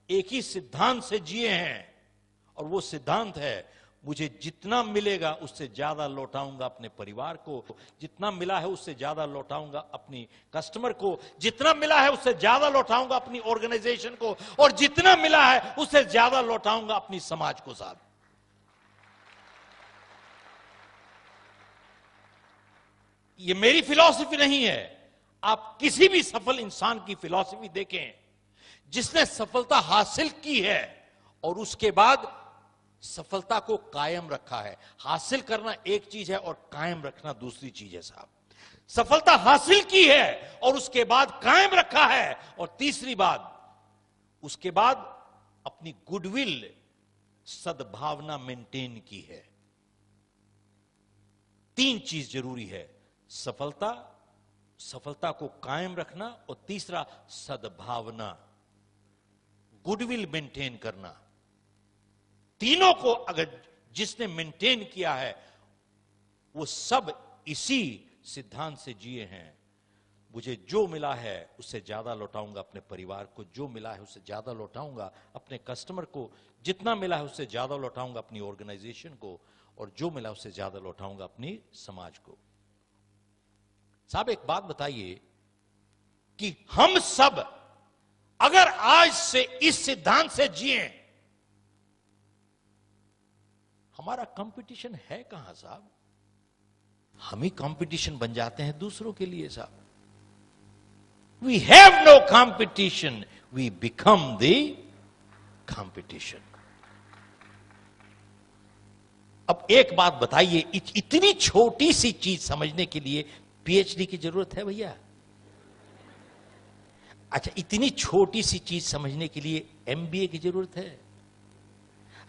एक ही सिद्धांत से जिए हैं, और वो सिद्धांत है मुझे जितना मिलेगा उससे ज्यादा लौटाऊंगा अपने परिवार को, जितना मिला है उससे ज्यादा लौटाऊंगा अपनी कस्टमर को, जितना मिला है उससे ज्यादा लौटाऊंगा अपनी ऑर्गेनाइजेशन को, और जितना मिला है उससे ज्यादा लौटाऊंगा अपनी समाज को साहब। ये मेरी फिलॉसफी नहीं है, आप किसी भी सफल इंसान की फिलॉसफी देखें जिसने सफलता हासिल की है और उसके बाद सफलता को कायम रखा है। हासिल करना एक चीज है और कायम रखना दूसरी चीज है साहब। सफलता हासिल की है और उसके बाद कायम रखा है, और तीसरी बात, उसके बाद अपनी गुडविल, सद्भावना मेंटेन की है। तीन चीज जरूरी है, सफलता, सफलता को कायम रखना, और तीसरा सद्भावना, गुडविल मेंटेन करना। तीनों को अगर जिसने मेंटेन किया है वो सब इसी सिद्धांत से जिए हैं। मुझे जो मिला है उससे ज्यादा लौटाऊंगा अपने परिवार को, जो मिला है उससे ज्यादा लौटाऊंगा अपने कस्टमर को, जितना मिला है उससे ज्यादा लौटाऊंगा अपनी ऑर्गेनाइजेशन को, और जो मिला उससे ज्यादा लौटाऊंगा अपनी समाज को। साहब एक बात बताइए कि हम सब अगर आज से इस सिद्धांत से जिए, हमारा कंपटीशन है कहां साहब? हम ही कंपटीशन बन जाते हैं दूसरों के लिए साहब। We have no competition, we become the competition. अब एक बात बताइए, इतनी छोटी सी चीज समझने के लिए पीएचडी की जरूरत है भैया? अच्छा, इतनी छोटी सी चीज समझने के लिए एमबीए की जरूरत है?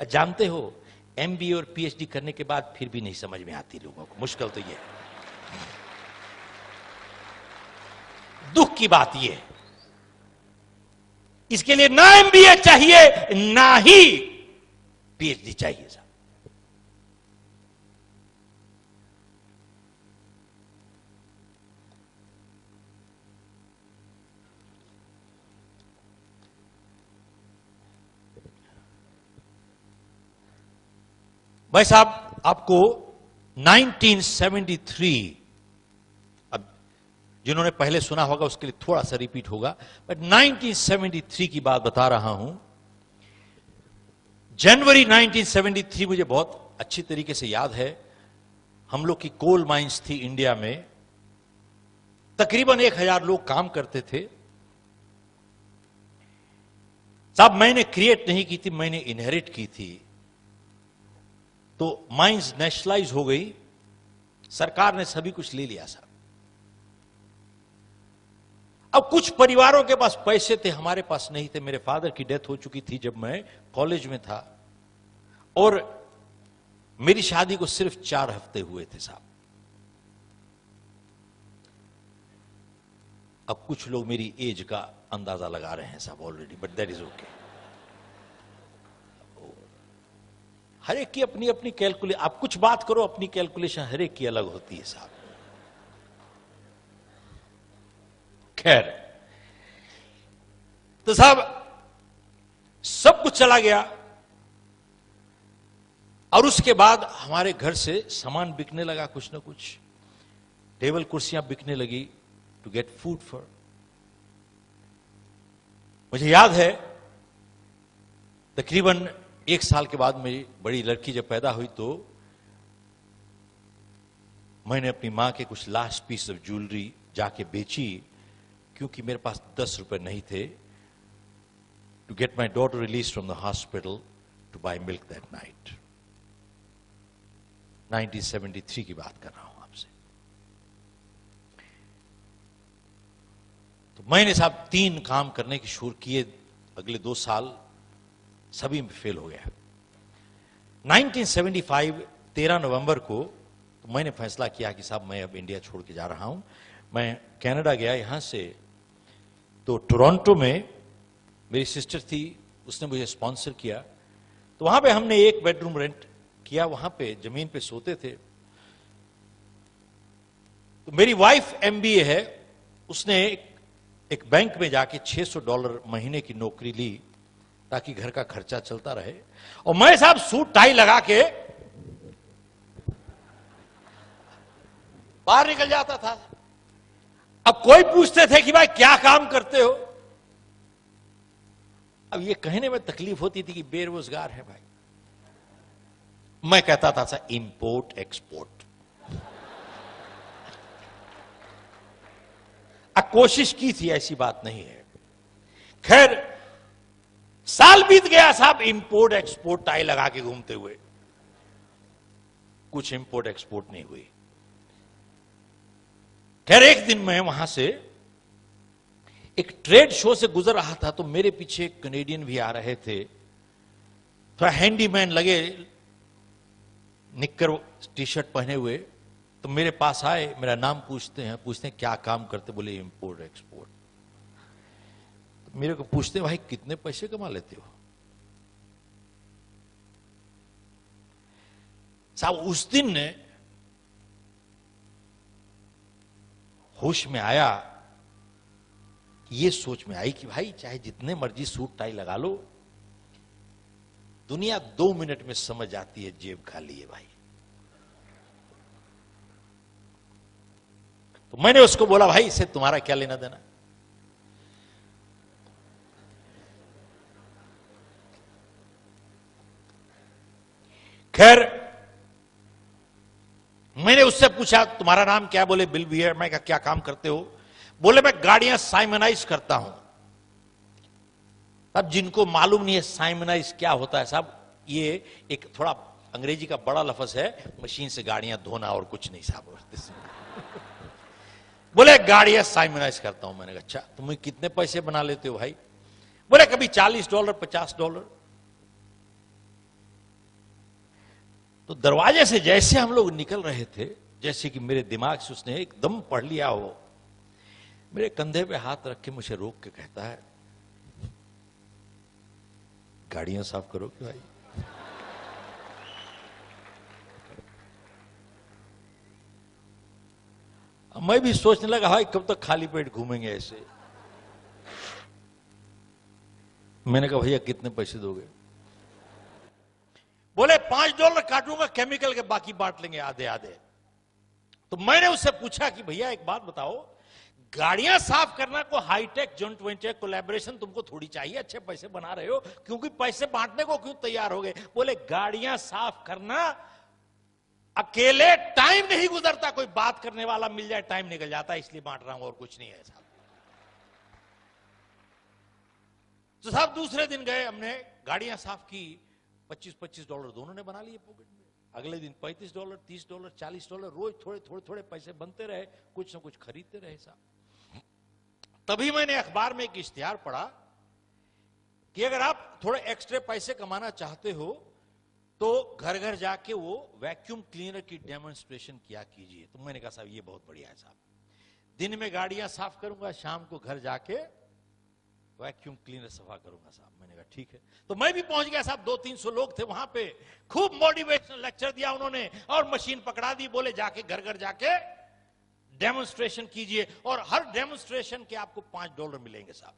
जानते हो, एमबीए और पीएचडी करने के बाद फिर भी नहीं समझ में आती लोगों को। मुश्किल तो ये है, दुख की बात ये है। इसके लिए ना एमबीए चाहिए ना ही पीएचडी चाहिए साहब। भाई साहब, आपको 1973, अब जिन्होंने पहले सुना होगा उसके लिए थोड़ा सा रिपीट होगा, बट 1973 की बात बता रहा हूं। जनवरी 1973 मुझे बहुत अच्छी तरीके से याद है। हम लोग की कोल माइंस थी इंडिया में, तकरीबन 1000 लोग काम करते थे साहब। मैंने क्रिएट नहीं की थी, मैंने इनहेरिट की थी। तो माइंस नेशनलाइज हो गई, सरकार ने सभी कुछ ले लिया साहब। अब कुछ परिवारों के पास पैसे थे, हमारे पास नहीं थे। मेरे फादर की डेथ हो चुकी थी जब मैं कॉलेज में था, और मेरी शादी को सिर्फ 4 हफ्ते हुए थे साहब। अब कुछ लोग मेरी एज का अंदाजा लगा रहे हैं साहब already, but that is okay. हर एक की अपनी अपनी कैलकुलेशन, आप कुछ बात करो, अपनी कैलकुलेशन हर एक की अलग होती है साहब। खैर, तो साहब सब कुछ चला गया। और उसके बाद हमारे घर से सामान बिकने लगा, कुछ ना कुछ टेबल कुर्सियां बिकने लगी टू गेट फूड फॉर। मुझे याद है तकरीबन 1 साल के बाद मेरी बड़ी लड़की जब पैदा हुई तो मैंने अपनी मां के कुछ लास्ट पीस ऑफ ज्वेलरी जाके बेची, क्योंकि मेरे पास 10 रुपए नहीं थे to get my daughter release from the hospital to buy milk that night. 1973 की बात कर रहा हूं आपसे। तो मैंने साहब 3 काम करने की शुरू किए, अगले 2 साल सभी में फेल हो गया। 1975 13 नवंबर को तो मैंने फैसला किया कि साहब मैं अब इंडिया छोड़ के जा रहा हूं। मैं कनाडा गया, यहां से तो टोरंटो में मेरी सिस्टर थी, उसने मुझे स्पॉन्सर किया। तो वहां पे हमने 1 बेडरूम रेंट किया, वहां पे जमीन पे सोते थे। तो मेरी वाइफ एमबीए है, उसने एक बैंक में जाके $600 महीने की नौकरी ली ताकि घर का खर्चा चलता रहे। और मैं साहब सूट टाई लगा के बाहर निकल जाता था। अब कोई पूछते थे कि भाई क्या काम करते हो, अब ये कहने में तकलीफ होती थी कि बेरोजगार है भाई। मैं कहता था सर इंपोर्ट एक्सपोर्ट। कोशिश की थी, ऐसी बात नहीं है। खैर साल बीत गया साहब, इंपोर्ट एक्सपोर्ट टाई लगा के घूमते हुए, कुछ इंपोर्ट एक्सपोर्ट नहीं हुई। खैर एक दिन मैं वहां से एक ट्रेड शो से गुजर रहा था, तो मेरे पीछे एक कनेडियन भी आ रहे थे, थोड़ा हैंडीमैन लगे, निक्कर टी शर्ट पहने हुए। तो मेरे पास आए, मेरा नाम पूछते हैं क्या काम करते, बोले इंपोर्ट एक्सपोर्ट। तो मेरे को पूछते भाई कितने पैसे कमा लेते हो साहब। उस दिन ने होश में आया, ये सोच में आई कि भाई चाहे जितने मर्जी सूट टाई लगा लो, दुनिया 2 मिनट में समझ आती है जेब खाली है भाई। तो मैंने उसको बोला भाई इससे तुम्हारा क्या लेना देना। खैर मैंने उससे पूछा तुम्हारा नाम क्या, बोले बिल बियर। मैं कहा क्या काम करते हो, बोले मैं गाड़ियां साइमनाइज करता हूं। अब जिनको मालूम नहीं है साइमनाइज क्या होता है साहब, ये एक थोड़ा अंग्रेजी का बड़ा लफ्ज है, मशीन से गाड़ियां धोना और कुछ नहीं साहब। बोले गाड़ियां साइमनाइज करता हूं। मैंने कहा अच्छा तुम कितने पैसे बना लेते हो भाई, बोले कभी $40 $50। तो दरवाजे से जैसे हम लोग निकल रहे थे, जैसे कि मेरे दिमाग से उसने एकदम पढ़ लिया हो, मेरे कंधे पे हाथ रख के मुझे रोक के कहता है गाड़ियां साफ करो कि भाई। मैं भी सोचने लगा भाई कब तक खाली पेट घूमेंगे ऐसे। मैंने कहा भैया कितने पैसे दोगे, बोले $5 काटूंगा केमिकल के, बाकी बांट लेंगे आधे आधे। तो मैंने उससे पूछा कि भैया एक बात बताओ, गाड़ियां साफ करना को हाईटेक जॉइंट वेंचर कोलैबोरेशन तुमको थोड़ी चाहिए, अच्छे पैसे बना रहे हो, क्योंकि पैसे बांटने को क्यों तैयार हो गए। बोले गाड़ियां साफ करना अकेले टाइम नहीं गुजरता, कोई बात करने वाला मिल जाए टाइम निकल जाता है, इसलिए बांट रहा हूं और कुछ नहीं है साहब। तो साहब दूसरे दिन गए, हमने गाड़ियां साफ की, $25 दोनों ने बना लिए पॉकेट में। अगले दिन $35 $30 $40, रोज थोड़े थोड़े थोड़े पैसे बनते रहे, कुछ ना कुछ खरीदते रहे साहब। तभी मैंने अखबार में एक इश्तिहार पढ़ा कि अगर आप थोड़े एक्स्ट्रा पैसे कमाना चाहते हो तो घर घर जाके वो वैक्यूम क्लीनर की डेमोन्स्ट्रेशन किया कीजिए। तो मैंने कहा साहब ये बहुत बढ़िया है साहब, दिन में गाड़ियां साफ करूंगा, शाम को घर जाके वैक्यूम क्लीनर सफा करूंगा साहब। मैंने कहा ठीक है। तो मैं भी पहुंच गया साहब, 200-300 लोग थे वहां पे, खूब मोटिवेशनल लेक्चर दिया उन्होंने और मशीन पकड़ा दी, बोले जाके घर घर जाके डेमोन्स्ट्रेशन कीजिए और हर डेमोन्स्ट्रेशन के आपको $5 मिलेंगे साहब।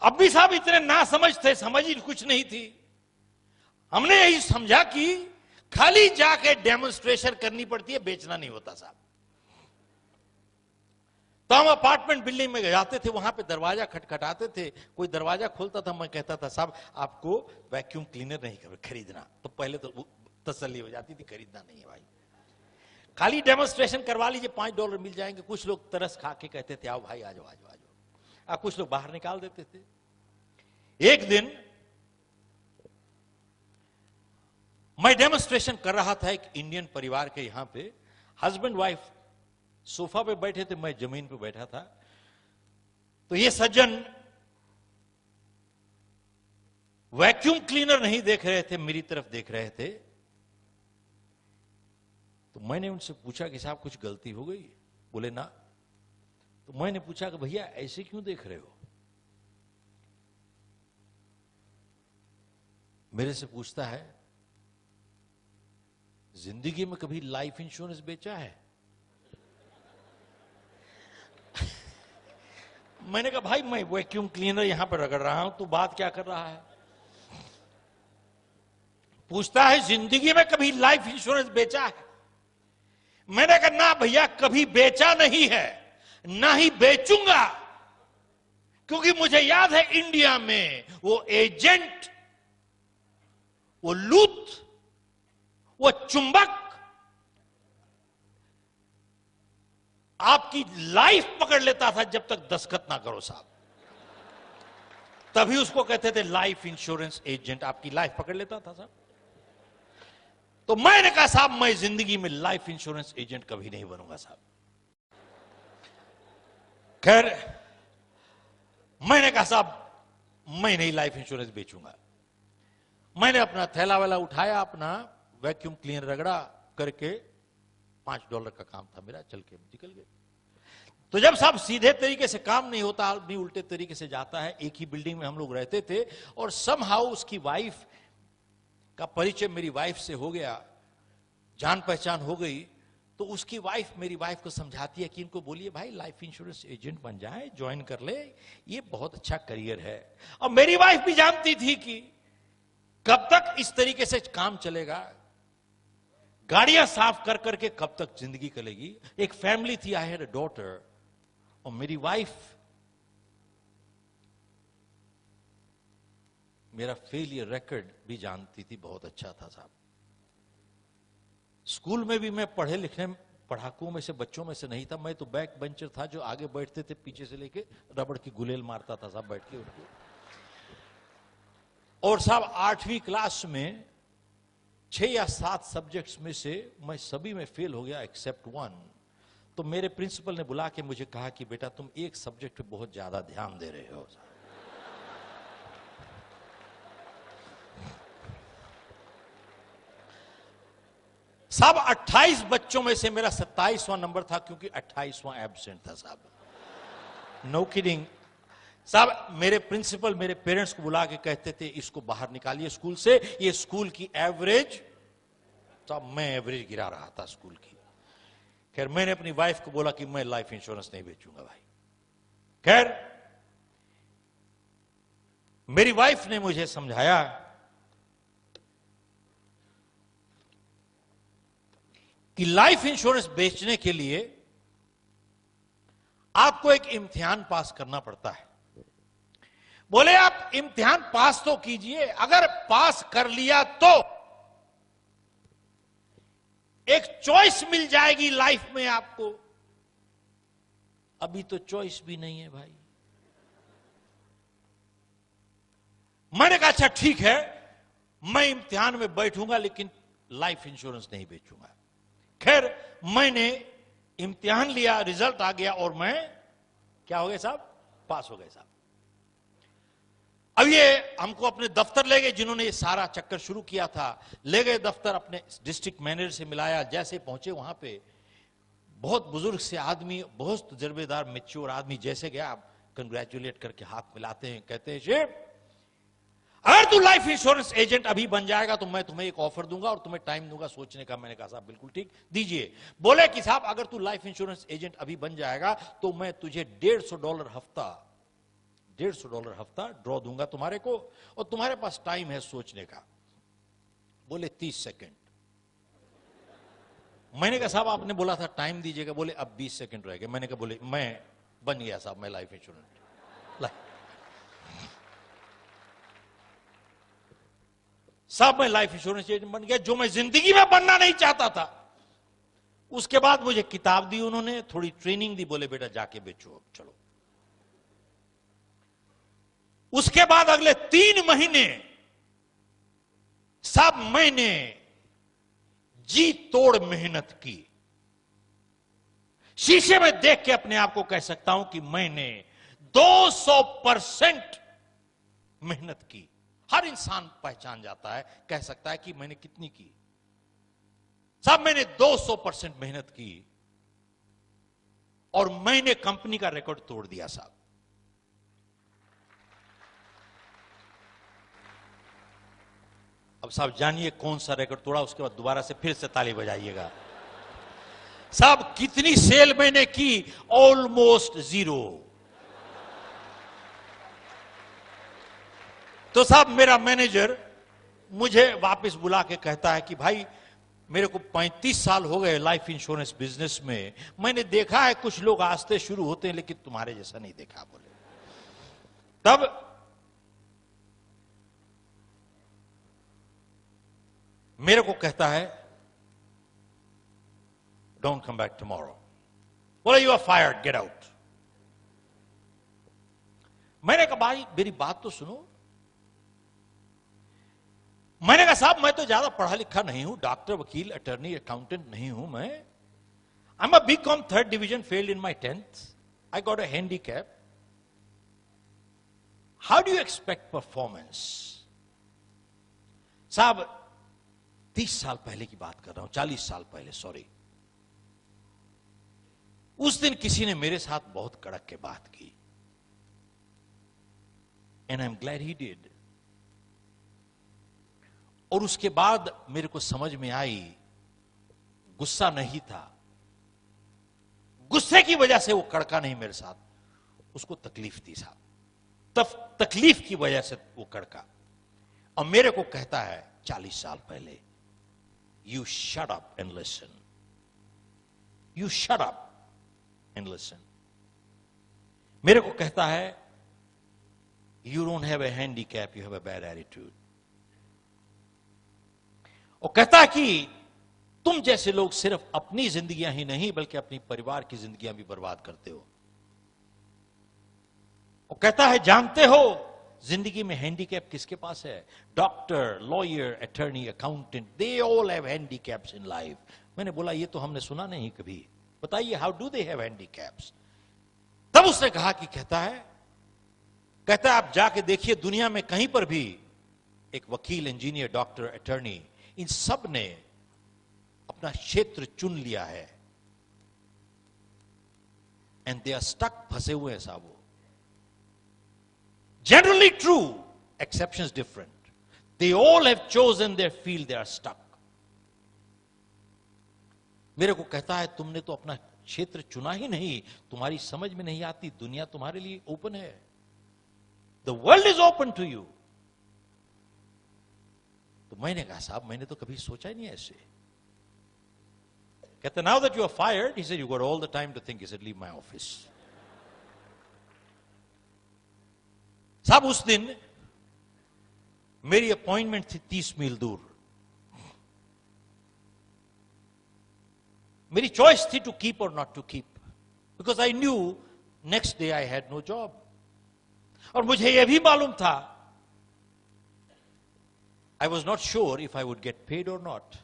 अब भी साहब इतने ना समझ थे, समझ ही कुछ नहीं थी। हमने यही समझा कि खाली जाके डेमोन्स्ट्रेशन करनी पड़ती है, बेचना नहीं होता साहब। तो हम अपार्टमेंट बिल्डिंग में जाते थे, वहां पे दरवाजा खटखटाते थे, कोई दरवाजा खोलता था, मैं कहता था साहब आपको वैक्यूम क्लीनर नहीं खरीदना, तो पहले तो तसल्ली हो जाती थी, खरीदना नहीं है भाई, खाली डेमोन्स्ट्रेशन करवा लीजिए, $5 मिल जाएंगे। कुछ लोग तरस खा के कहते थे आओ भाई आ जाओ आ जाओ आ जाओ, अब कुछ लोग बाहर निकाल देते थे। एक दिन मैं डेमोन्स्ट्रेशन कर रहा था एक इंडियन परिवार के, यहां पे हस्बैंड वाइफ सोफा पे बैठे थे, मैं जमीन पे बैठा था। तो ये सज्जन वैक्यूम क्लीनर नहीं देख रहे थे, मेरी तरफ देख रहे थे। तो मैंने उनसे पूछा कि साहब कुछ गलती हो गई? बोले ना। तो मैंने पूछा कि भैया ऐसे क्यों देख रहे हो? मेरे से पूछता है जिंदगी में कभी लाइफ इंश्योरेंस बेचा है? मैंने कहा भाई मैं वैक्यूम क्लीनर यहां पर रगड़ रहा हूं, तो बात क्या कर रहा है? पूछता है जिंदगी में कभी लाइफ इंश्योरेंस बेचा है? मैंने कहा ना भैया कभी बेचा नहीं है, ना ही बेचूंगा, क्योंकि मुझे याद है इंडिया में वो एजेंट, वो लूट, वो चुंबक आपकी लाइफ पकड़ लेता था जब तक दस्तखत ना करो साहब, तभी उसको कहते थे लाइफ इंश्योरेंस एजेंट, आपकी लाइफ पकड़ लेता था साहब। तो मैंने कहा साहब मैं जिंदगी में लाइफ इंश्योरेंस एजेंट कभी नहीं बनूंगा साहब। खैर मैंने कहा साहब मैं नहीं लाइफ इंश्योरेंस बेचूंगा। मैंने अपना थैला वाला उठाया, अपना वैक्यूम क्लीनर रगड़ा करके, $5 का काम था मेरा, चल के निकल गए। तो जब साहब सीधे तरीके से काम नहीं होता, आदमी उल्टे तरीके से जाता है। एक ही बिल्डिंग में हम लोग रहते थे और समहाउ उसकी वाइफ का परिचय मेरी वाइफ से हो गया, जान पहचान हो गई। तो उसकी वाइफ मेरी वाइफ को समझाती है कि इनको बोलिए भाई लाइफ इंश्योरेंस एजेंट बन जाए, ज्वाइन कर ले, ये बहुत अच्छा करियर है। और मेरी वाइफ भी जानती थी कि कब तक इस तरीके से काम चलेगा, गाड़ियां साफ कर करके कब तक जिंदगी चलेगी। एक फैमिली थी, आई हैड अ डॉटर, और मेरी वाइफ मेरा फेलियर रिकॉर्ड भी जानती थी, बहुत अच्छा था साहब। स्कूल में भी मैं पढ़े लिखने पढ़ाकों में से, बच्चों में से नहीं था। मैं तो बैक बेंचर था, जो आगे बैठते थे, पीछे से लेके रबड़ की गुलेल मारता था साहब बैठ के उनको। और साहब 8वीं क्लास में 6 या 7 सब्जेक्ट्स में से मैं सभी में फेल हो गया एक्सेप्ट 1। तो मेरे प्रिंसिपल ने बुला के मुझे कहा कि बेटा तुम एक सब्जेक्ट पे बहुत ज्यादा ध्यान दे रहे हो। साहब 28 बच्चों में से मेरा 27वां नंबर था, क्योंकि 28वां एब्सेंट था साहब। नो किडिंग साहब। मेरे प्रिंसिपल मेरे पेरेंट्स को बुला के कहते थे इसको बाहर निकालिए स्कूल से, ये स्कूल की एवरेज। साहब मैं एवरेज गिरा रहा था स्कूल की। खैर मैंने अपनी वाइफ को बोला कि मैं लाइफ इंश्योरेंस नहीं बेचूंगा भाई। खैर मेरी वाइफ ने मुझे समझाया कि लाइफ इंश्योरेंस बेचने के लिए आपको एक इम्तिहान पास करना पड़ता है। बोले आप इम्तिहान पास तो कीजिए, अगर पास कर लिया तो एक चॉइस मिल जाएगी लाइफ में आपको। अभी तो चॉइस भी नहीं है भाई। मैंने कहा अच्छा ठीक है, मैं इम्तिहान में बैठूंगा लेकिन लाइफ इंश्योरेंस नहीं बेचूंगा। खैर मैंने इम्तिहान लिया, रिजल्ट आ गया और मैं क्या हो गया साहब, पास हो गए साहब। अब ये हमको अपने दफ्तर ले गए, जिन्होंने ये सारा चक्कर शुरू किया था, ले गए दफ्तर, अपने डिस्ट्रिक्ट मैनेजर से मिलाया। जैसे पहुंचे वहां पे बहुत बुजुर्ग से आदमी, बहुत तजर्बेदार मैच्योर आदमी, जैसे गया आप कंग्रेचुलेट करके हाथ मिलाते हैं, कहते हैं शेफ अगर तू लाइफ इंश्योरेंस एजेंट अभी बन जाएगा तो मैं तुम्हें एक ऑफर दूंगा और तुम्हें टाइम दूंगा सोचने का। मैंने कहा साहब बिल्कुल ठीक, दीजिए। बोले कि साहब अगर तू लाइफ इंश्योरेंस एजेंट अभी बन जाएगा तो मैं तुझे $150 हफ्ता ड्रॉ दूंगा तुम्हारे को, और तुम्हारे पास टाइम है सोचने का। बोले 30 सेकंड। मैंने कहा साहब आपने बोला था टाइम दीजिएगा, बोले अब 20 सेकंड रह गए। मैंने कहा बोले मैं बन गया साहब, मैं लाइफ इंश्योरेंस साहब, मैं लाइफ इंश्योरेंस एजेंट बन गया, जो मैं जिंदगी में बनना नहीं चाहता था। उसके बाद मुझे किताब दी उन्होंने, थोड़ी ट्रेनिंग दी, बोले बेटा जाके बेचो अब चलो। उसके बाद अगले 3 महीने साहब मैंने जी तोड़ मेहनत की। शीशे में देख के अपने आप को कह सकता हूं कि मैंने 200% मेहनत की। हर इंसान पहचान जाता है, कह सकता है कि मैंने कितनी की। साहब मैंने 200% मेहनत की और मैंने कंपनी का रिकॉर्ड तोड़ दिया साहब। अब साहब जानिए कौन सा रिकॉर्ड तोड़ा, उसके बाद दोबारा से फिर से ताली बजाइएगा। साहब कितनी सेल मैंने की? ऑलमोस्ट 0। तो साहब मेरा मैनेजर मुझे वापस बुला के कहता है कि भाई मेरे को 35 साल हो गए लाइफ इंश्योरेंस बिजनेस में, मैंने देखा है कुछ लोग आस्ते शुरू होते हैं लेकिन तुम्हारे जैसा नहीं देखा। बोले तब मेरे को कहता है डोंट कम बैक टुमारो। बोले you are fired, get out. मैंने कहा भाई मेरी बात तो सुनो। मैंने कहा साहब मैं तो ज्यादा पढ़ा लिखा नहीं हूं, डॉक्टर, वकील, अटर्नी, अकाउंटेंट नहीं हूं मैं। I am a BCom 3rd division, failed in my 10th। I got a handicap. How do you expect performance? साहब 30 साल पहले की बात कर रहा हूं, 40 साल पहले, सॉरी। उस दिन किसी ने मेरे साथ बहुत कड़क के बात की, and I am glad he did. और उसके बाद मेरे को समझ में आई, गुस्सा नहीं था, गुस्से की वजह से वो कड़का नहीं मेरे साथ, उसको तकलीफ थी साहब। तकलीफ की वजह से वो कड़का। और मेरे को कहता है 40 साल पहले, you shut up and listen, you shut up and listen. मेरे को कहता है you don't have a handicap, you have a bad attitude. और कहता है कि तुम जैसे लोग सिर्फ अपनी जिंदगियां ही नहीं बल्कि अपनी परिवार की जिंदगियां भी बर्बाद करते हो। और कहता है जानते हो जिंदगी में हैंडीकैप किसके पास है? Doctor, lawyer, attorney, accountant, they all have handicaps in life. मैंने बोला ये तो हमने सुना नहीं कभी, बताइए how do they have handicaps? तब उसने कहा कि कहता है आप जाके देखिए दुनिया में कहीं पर भी एक वकील, इंजीनियर, डॉक्टर, अटर्नी, इन सब ने अपना क्षेत्र चुन लिया है, एंड दे आर स्टक, फंसे हुए हैं साहब। Generally true, exceptions different. They all have chosen their field, they are stuck. मेरे को कहता है तुमने तो अपना क्षेत्र चुना ही नहीं, तुम्हारी समझ में नहीं आती, दुनिया तुम्हारे लिए ओपन है, the world is open to you. तो मैंने कहा साहब मैंने तो कभी सोचा ही नहीं ऐसे। कहते now that you are fired, he said you got all the time to think. He said leave my office. साहब उस दिन मेरी अपॉइंटमेंट थी 30 मील दूर। मेरी चॉइस थी to keep or not to keep, because I knew next day I had no job. और मुझे यह भी मालूम था, I was not sure if I would get paid or not,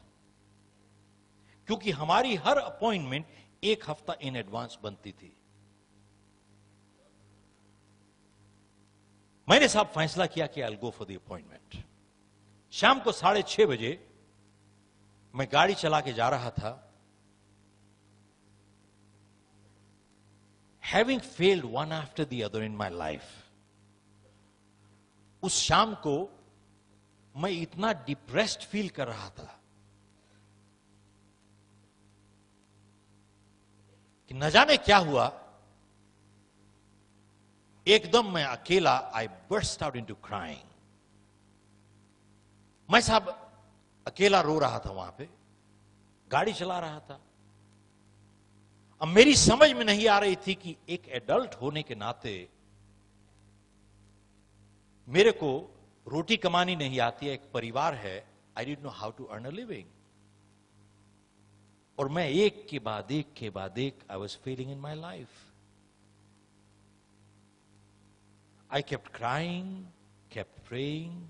क्योंकि हमारी हर अपॉइंटमेंट 1 हफ्ता इन एडवांस बनती थी। मैंने साहब फैसला किया कि I'll go for the appointment। शाम को 6:30 बजे मैं गाड़ी चला के जा रहा था। Having failed one after the other in my life, उस शाम को मैं इतना डिप्रेस्ड फील कर रहा था कि न जाने क्या हुआ, एकदम मैं अकेला, आई बर्स्ट आउट इनटू क्राइंग। मैं साहब अकेला रो रहा था वहां पे, गाड़ी चला रहा था। अब मेरी समझ में नहीं आ रही थी कि एक एडल्ट होने के नाते मेरे को रोटी कमानी नहीं आती है, एक परिवार है, I didn't know how to earn a living. और मैं एक के बाद एक I was failing in my life. I kept crying, kept praying.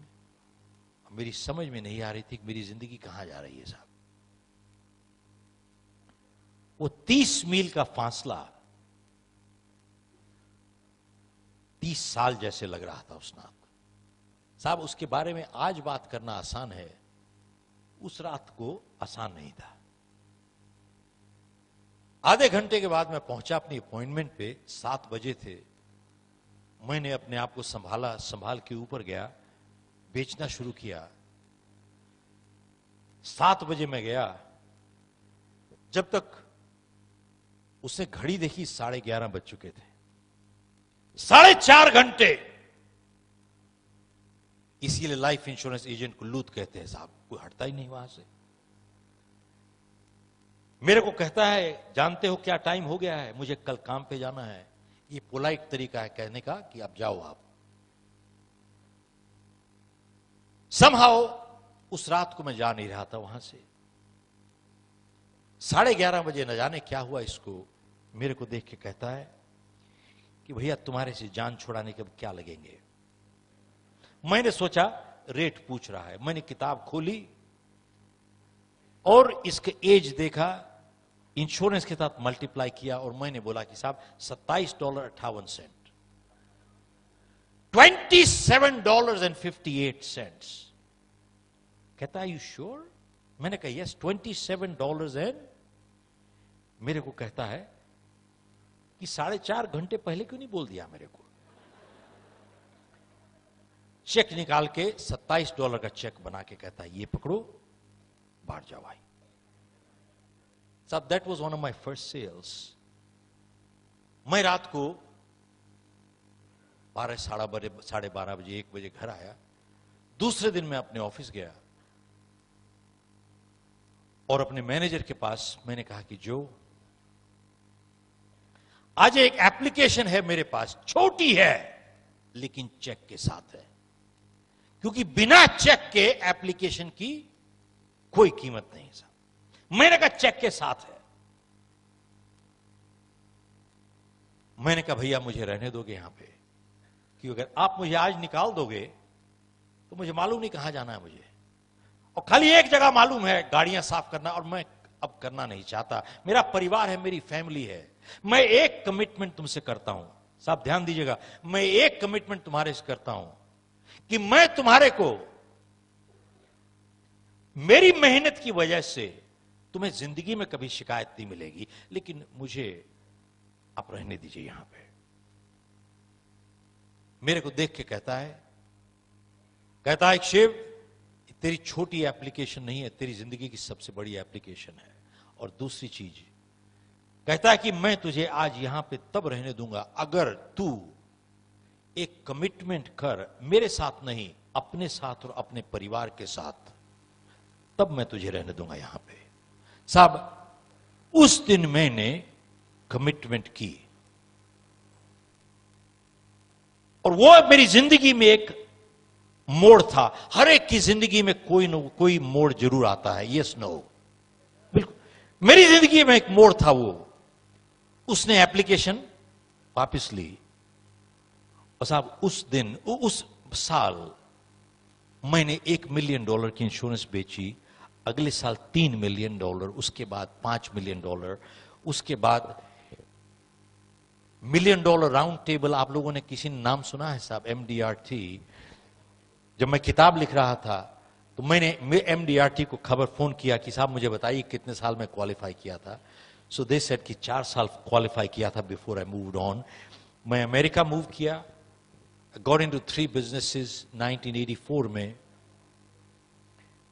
मेरी समझ में नहीं आ रही थी कि मेरी जिंदगी कहां जा रही है साहब। वो 30 मील का फासला 30 साल जैसे लग रहा था उस रात साहब। उसके बारे में आज बात करना आसान है, उस रात को आसान नहीं था। आधे घंटे के बाद मैं पहुंचा अपनी अपॉइंटमेंट पे, 7 बजे थे। मैंने अपने आप को संभाल के ऊपर गया, बेचना शुरू किया। 7 बजे मैं गया, जब तक उसने घड़ी देखी 11:30 बज चुके थे। 4.5 घंटे। इसीलिए लाइफ इंश्योरेंस एजेंट को लूट कहते हैं साहब, कोई हटता ही नहीं वहां से। मेरे को कहता है, जानते हो क्या टाइम हो गया है, मुझे कल काम पे जाना है। ये पोलाइट तरीका है कहने का कि अब जाओ आप। समहाउ उस रात को मैं जा नहीं रहा था वहां से। 11:30 बजे न जाने क्या हुआ इसको, मेरे को देख के कहता है कि भैया तुम्हारे से जान छुड़ाने के अब क्या लगेंगे। मैंने सोचा रेट पूछ रहा है। मैंने किताब खोली और इसके एज देखा, इंश्योरेंस के साथ मल्टीप्लाई किया और मैंने बोला कि साहब $27.58, $27.58। कहता है यू श्योर? मैंने कहा यस, $27 एंड मेरे को कहता है कि 4.5 घंटे पहले क्यों नहीं बोल दिया मेरे को। चेक निकाल के $27 का चेक बना के कहता है ये पकड़ो, बाहर जाओ भाई साहब। That was one of my first sales. मैं रात को 12, साढ़े 12 बजे, 1 बजे घर आया। दूसरे दिन मैं अपने ऑफिस गया और अपने मैनेजर के पास मैंने कहा कि जो आज एक एप्लीकेशन है मेरे पास, छोटी है लेकिन चेक के साथ है, क्योंकि बिना चेक के एप्लीकेशन की कोई कीमत नहीं साहब। मैंने कहा चेक के साथ है। मैंने कहा भैया मुझे रहने दोगे यहां पे, कि अगर आप मुझे आज निकाल दोगे तो मुझे मालूम नहीं कहां जाना है मुझे, और खाली एक जगह मालूम है, गाड़ियां साफ करना, और मैं अब करना नहीं चाहता। मेरा परिवार है, मेरी फैमिली है। मैं एक कमिटमेंट तुमसे करता हूं साहब, ध्यान दीजिएगा, मैं एक कमिटमेंट तुम्हारे से करता हूं कि मैं तुम्हारे को मेरी मेहनत की वजह से तुम्हें जिंदगी में कभी शिकायत नहीं मिलेगी, लेकिन मुझे आप रहने दीजिए यहां पे। मेरे को देख के कहता है शिव, तेरी छोटी एप्लीकेशन नहीं है, तेरी जिंदगी की सबसे बड़ी एप्लीकेशन है। और दूसरी चीज कहता है कि मैं तुझे आज यहां पे तब रहने दूंगा अगर तू एक कमिटमेंट कर, मेरे साथ नहीं, अपने साथ और अपने परिवार के साथ, तब मैं तुझे रहने दूंगा यहां पे। साहब उस दिन मैंने कमिटमेंट की और वो मेरी जिंदगी में एक मोड़ था। हर एक की जिंदगी में कोई न कोई मोड़ जरूर आता है, यस नो, बिल्कुल। मेरी जिंदगी में एक मोड़ था वो। उसने एप्लीकेशन वापस ली और साहब उस दिन, उस साल मैंने $1 मिलियन की इंश्योरेंस बेची। अगले साल $3 मिलियन, उसके बाद $5 मिलियन, उसके बाद $1 मिलियन राउंड टेबल। आप लोगों ने किसी ने नाम सुना है साहब, MDRT? जब मैं किताब लिख रहा था तो मैंने MDRT को खबर फोन किया कि साहब मुझे बताइए कितने साल में क्वालिफाई किया था। सो दे सेड कि 4 साल क्वालिफाई किया था बिफोर आई मूव्ड ऑन। मैं अमेरिका मूव किया, गॉट इनटू 3 बिजनेसेस। 1984 में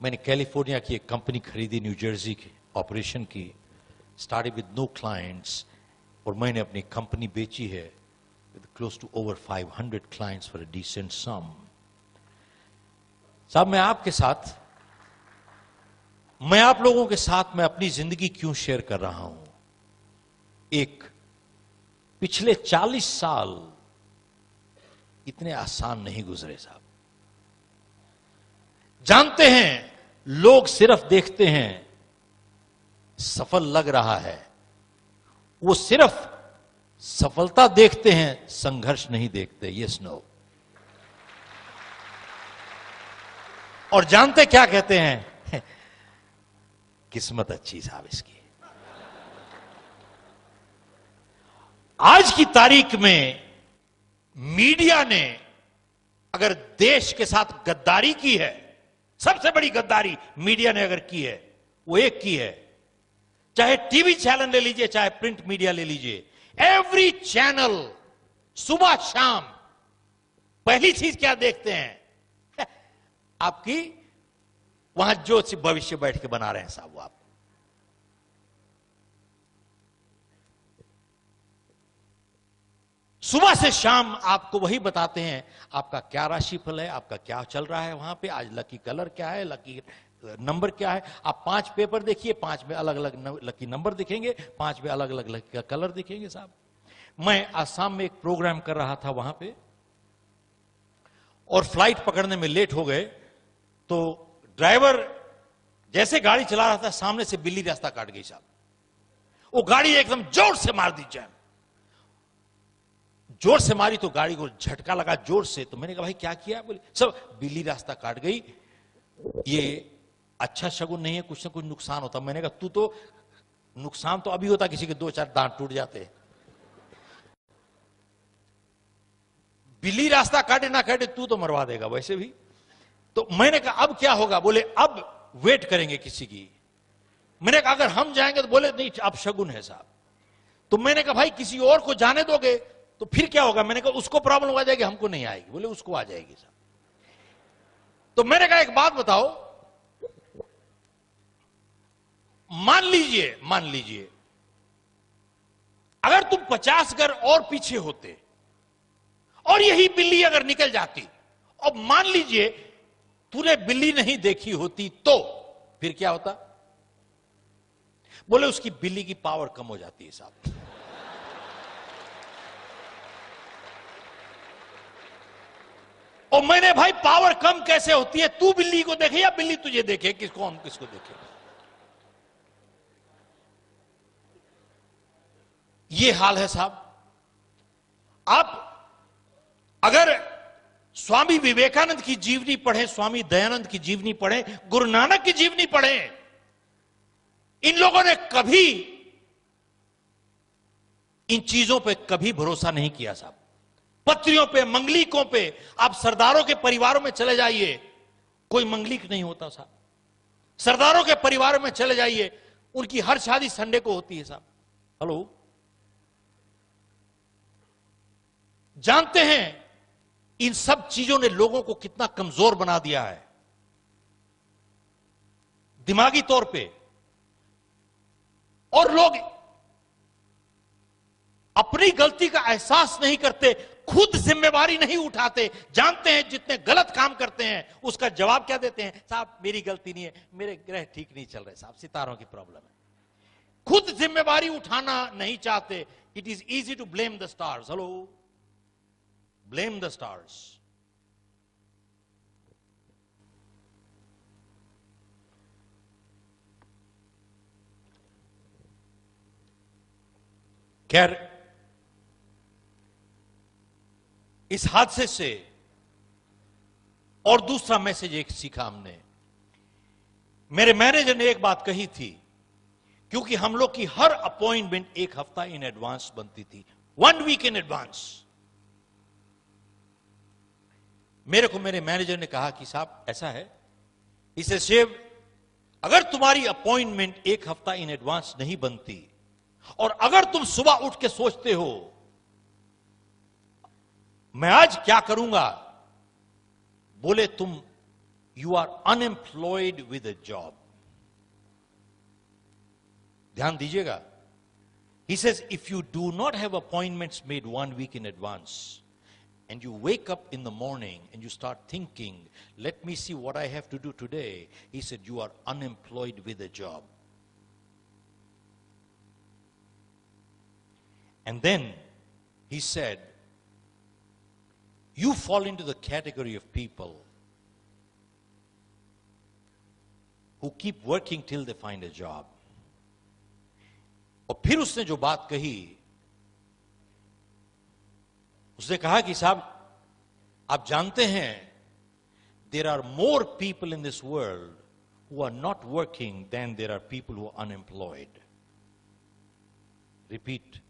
मैंने कैलिफोर्निया की एक कंपनी खरीदी, न्यू जर्सी की ऑपरेशन की, स्टार्टेड विद नो क्लाइंट्स, और मैंने अपनी कंपनी बेची है with close to over 500 clients for a decent sum. साहब मैं आपके साथ मैं आप लोगों के साथ में अपनी जिंदगी क्यों शेयर कर रहा हूं? एक, पिछले 40 साल इतने आसान नहीं गुजरे साहब। जानते हैं, लोग सिर्फ देखते हैं सफल लग रहा है, वो सिर्फ सफलता देखते हैं, संघर्ष नहीं देखते। Yes no. और जानते क्या कहते हैं? किस्मत अच्छी साहब इसकी। आज की तारीख में मीडिया ने अगर देश के साथ गद्दारी की है, सबसे बड़ी गद्दारी मीडिया ने अगर की है, वो एक की है। चाहे टीवी चैनल ले लीजिए, चाहे प्रिंट मीडिया ले लीजिए, एवरी चैनल सुबह शाम पहली चीज क्या देखते हैं? आपकी वहां जो भविष्य बैठ के बना रहे हैं साहब, वो आप सुबह से शाम आपको वही बताते हैं। आपका क्या राशिफल है, आपका क्या चल रहा है वहां पे, आज लकी कलर क्या है, लकी नंबर क्या है। आप 5 पेपर देखिए, 5 में अलग अलग लकी नंबर दिखेंगे, 5 में अलग अलग लकी कलर दिखेंगे साहब। मैं आसाम में एक प्रोग्राम कर रहा था वहां पे, और फ्लाइट पकड़ने में लेट हो गए, तो ड्राइवर जैसे गाड़ी चला रहा था, सामने से बिल्ली रास्ता काट गई साहब। वो गाड़ी एकदम जोर से मार दी जैम, जोर से मारी तो गाड़ी को झटका लगा जोर से। तो मैंने कहा भाई क्या किया? बोले सब बिल्ली रास्ता काट गई, ये अच्छा शगुन नहीं है, कुछ ना कुछ नुकसान होता। मैंने कहा तू तो, नुकसान तो अभी होता, किसी के 2-4 दांत टूट जाते। बिल्ली रास्ता काटे ना काटे, तू तो मरवा देगा वैसे भी। तो मैंने कहा अब क्या होगा? बोले अब वेट करेंगे किसी की। मैंने कहा अगर हम जाएंगे तो बोले नहीं अब शगुन है साहब। तो मैंने कहा भाई किसी और को जाने दोगे तो फिर क्या होगा? मैंने कहा उसको प्रॉब्लम आ जाएगी, हमको नहीं आएगी। बोले उसको आ जाएगी साहब। तो मैंने कहा एक बात बताओ, मान लीजिए अगर तुम 50 घर और पीछे होते और यही बिल्ली अगर निकल जाती, और मान लीजिए तूने बिल्ली नहीं देखी होती, तो फिर क्या होता? बोले उसकी बिल्ली की पावर कम हो जाती है साहब। और मैंने भाई पावर कम कैसे होती है? तू बिल्ली को देखे या बिल्ली तुझे देखे? किसको देखे? ये हाल है साहब। आप अगर स्वामी विवेकानंद की जीवनी पढ़ें, स्वामी दयानंद की जीवनी पढ़ें, गुरु नानक की जीवनी पढ़ें, इन लोगों ने कभी इन चीजों पे कभी भरोसा नहीं किया साहब। पत्रियों पे, मंगलिकों पे, आप सरदारों के परिवारों में चले जाइए, कोई मंगलिक नहीं होता साहब। सरदारों के परिवारों में चले जाइए, उनकी हर शादी संडे को होती है साहब। हेलो, जानते हैं इन सब चीजों ने लोगों को कितना कमजोर बना दिया है दिमागी तौर पे। और लोग अपनी गलती का एहसास नहीं करते, खुद जिम्मेवारी नहीं उठाते। जानते हैं जितने गलत काम करते हैं उसका जवाब क्या देते हैं? साहब मेरी गलती नहीं है, मेरे ग्रह ठीक नहीं चल रहे साहब, सितारों की प्रॉब्लम है। खुद जिम्मेवारी उठाना नहीं चाहते। It is easy to blame the stars. Hello, blame the stars. खैर, इस हादसे से और दूसरा मैसेज एक सीखा हमने। मेरे मैनेजर ने एक बात कही थी, क्योंकि हम लोग की हर अपॉइंटमेंट 1 हफ्ता इन एडवांस बनती थी, 1 वीक इन एडवांस। मेरे को मेरे मैनेजर ने कहा कि साहब ऐसा है, इसे सेव, अगर तुम्हारी अपॉइंटमेंट 1 हफ्ता इन एडवांस नहीं बनती, और अगर तुम सुबह उठ के सोचते हो मैं आज क्या करूंगा, बोले तुम you are unemployed with a job. ध्यान दीजिएगा। He says if you do not have appointments made 1 week in advance and you wake up in the morning and you start thinking, let me see what I have to do today, he said, you are unemployed with a job. And then he said, you fall into the category of people who keep working till they find a job. और फिर उसने जो बात कही, उसने कहा कि साहब आप जानते हैं, there are more people in this world who are not working than there are people who are unemployed. Repeat.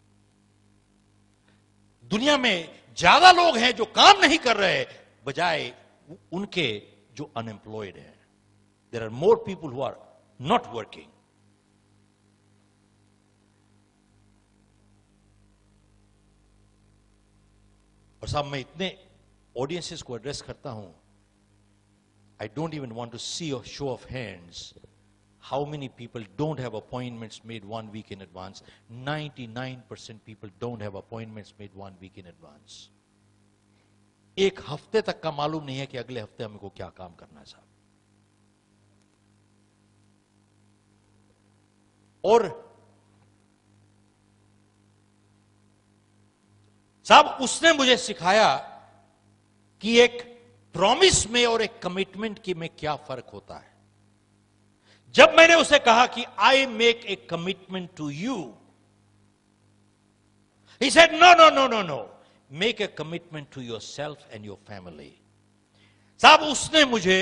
दुनिया में ज्यादा लोग हैं जो काम नहीं कर रहे बजाय उनके जो अनएम्प्लॉयड हैं. There are more people who are not working. और साहब मैं इतने ऑडियंसेस को एड्रेस करता हूं, I don't even want to see a show of hands. How many people don't have appointments made 1 week in advance? 99% people don't have appointments made 1 week in advance. एक हफ्ते तक का मालूम नहीं है कि अगले हफ्ते हमको क्या काम करना है साहब. और साहब उसने मुझे सिखाया कि एक प्रॉमिस में और एक कमिटमेंट की में क्या फर्क होता है. जब मैंने उसे कहा कि I make a commitment to you, he said no no no no no, make a commitment to yourself and your family. साहब उसने मुझे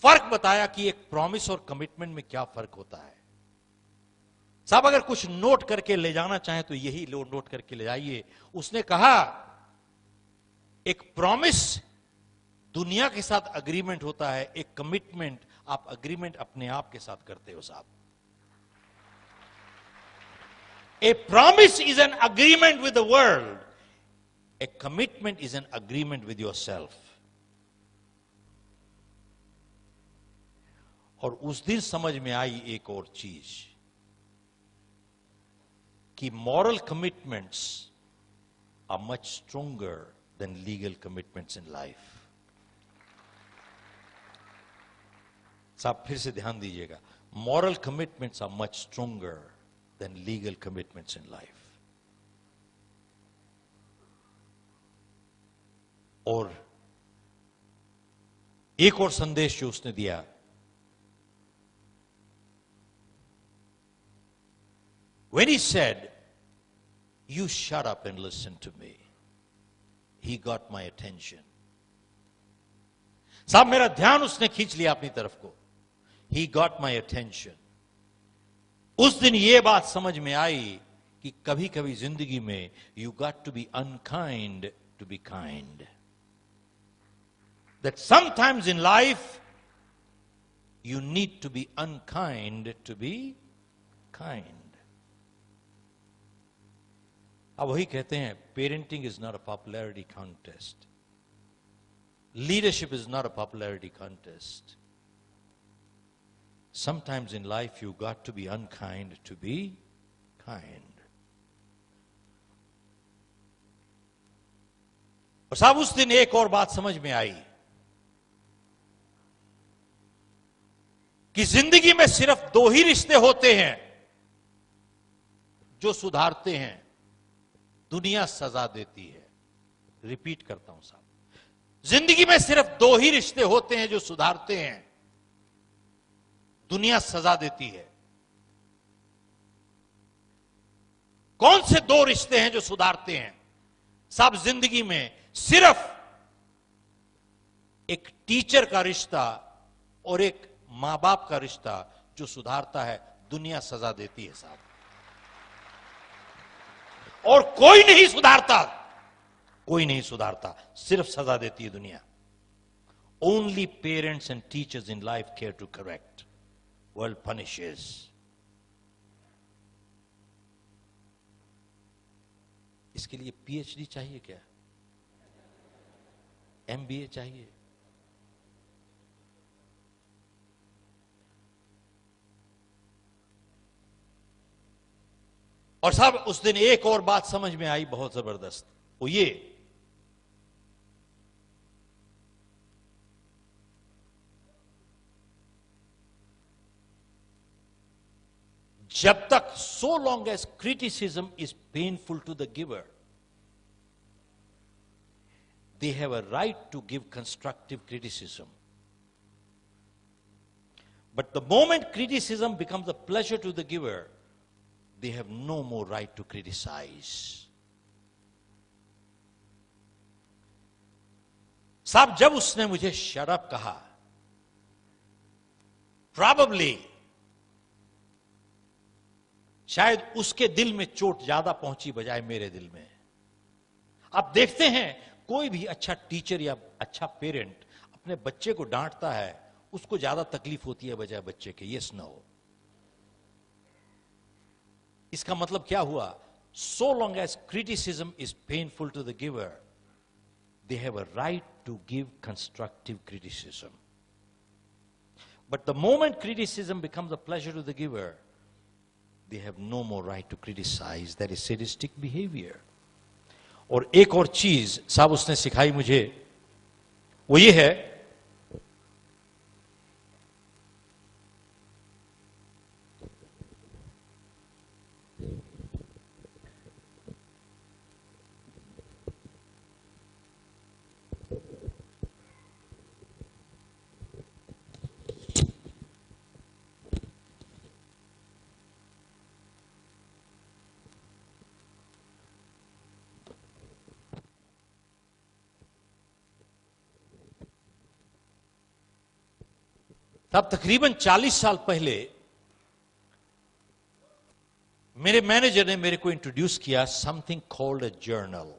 फर्क बताया कि एक प्रॉमिस और कमिटमेंट में क्या फर्क होता है. साहब अगर कुछ नोट करके ले जाना चाहे तो यही लो, नोट करके ले जाइए. उसने कहा एक प्रॉमिस दुनिया के साथ अग्रीमेंट होता है, एक कमिटमेंट आप अग्रीमेंट अपने आप के साथ करते हो साहब. ए promise is an agreement with the world, A commitment is an agreement with yourself. और उस दिन समझ में आई एक और चीज कि moral commitments are much stronger than legal commitments in life. साहब फिर से ध्यान दीजिएगा, moral commitments are much stronger than legal commitments in life. और एक और संदेश जो उसने दिया, when he said, you shut up and listen to me, he got my attention. साहब मेरा ध्यान उसने खींच लिया अपनी तरफ को. He got my attention. उस दिन ये बात समझ में आई कि कभी कभी जिंदगी में you got to be unkind to be kind. That sometimes in life you need to be unkind to be kind. अब वही कहते हैं, parenting is not a popularity contest, leadership is not a popularity contest. Sometimes in life you got to be unkind to be kind. और साहब उस दिन एक और बात समझ में आई कि जिंदगी में सिर्फ 2 ही रिश्ते होते हैं जो सुधारते हैं, दुनिया सजा देती है. रिपीट करता हूं साहब, जिंदगी में सिर्फ 2 ही रिश्ते होते हैं जो सुधारते हैं, दुनिया सजा देती है. कौन से 2 रिश्ते हैं जो सुधारते हैं? साहब जिंदगी में सिर्फ एक टीचर का रिश्ता और एक मां बाप का रिश्ता जो सुधारता है, दुनिया सजा देती है साहब. और कोई नहीं सुधारता, कोई नहीं सुधारता, सिर्फ सजा देती है दुनिया. Only parents and teachers in life care to correct. World punishes. इसके लिए PhD चाहिए क्या? MBA चाहिए? और साहब उस दिन एक और बात समझ में आई बहुत जबरदस्त, वो ये जब तक, so long as criticism is painful to the giver, they have a right to give constructive criticism. But the moment criticism becomes a pleasure to the giver, they have no more right to criticize. साहब, जब उसने मुझे shut up कहा, probably शायद उसके दिल में चोट ज्यादा पहुंची बजाय मेरे दिल में. आप देखते हैं, कोई भी अच्छा टीचर या अच्छा पेरेंट अपने बच्चे को डांटता है, उसको ज्यादा तकलीफ होती है बजाय बच्चे के. Yes no. इसका मतलब क्या हुआ? So long as criticism is painful to the giver, they have a right to give constructive criticism. But the moment criticism becomes a pleasure to the giver, they have no more right to criticize. That is sadistic behavior. और एक और चीज साहब उसने सिखाई मुझे, वो ये है, तब तकरीबन 40 साल पहले मेरे मैनेजर ने मेरे को इंट्रोड्यूस किया समथिंग कॉल्ड अ जर्नल.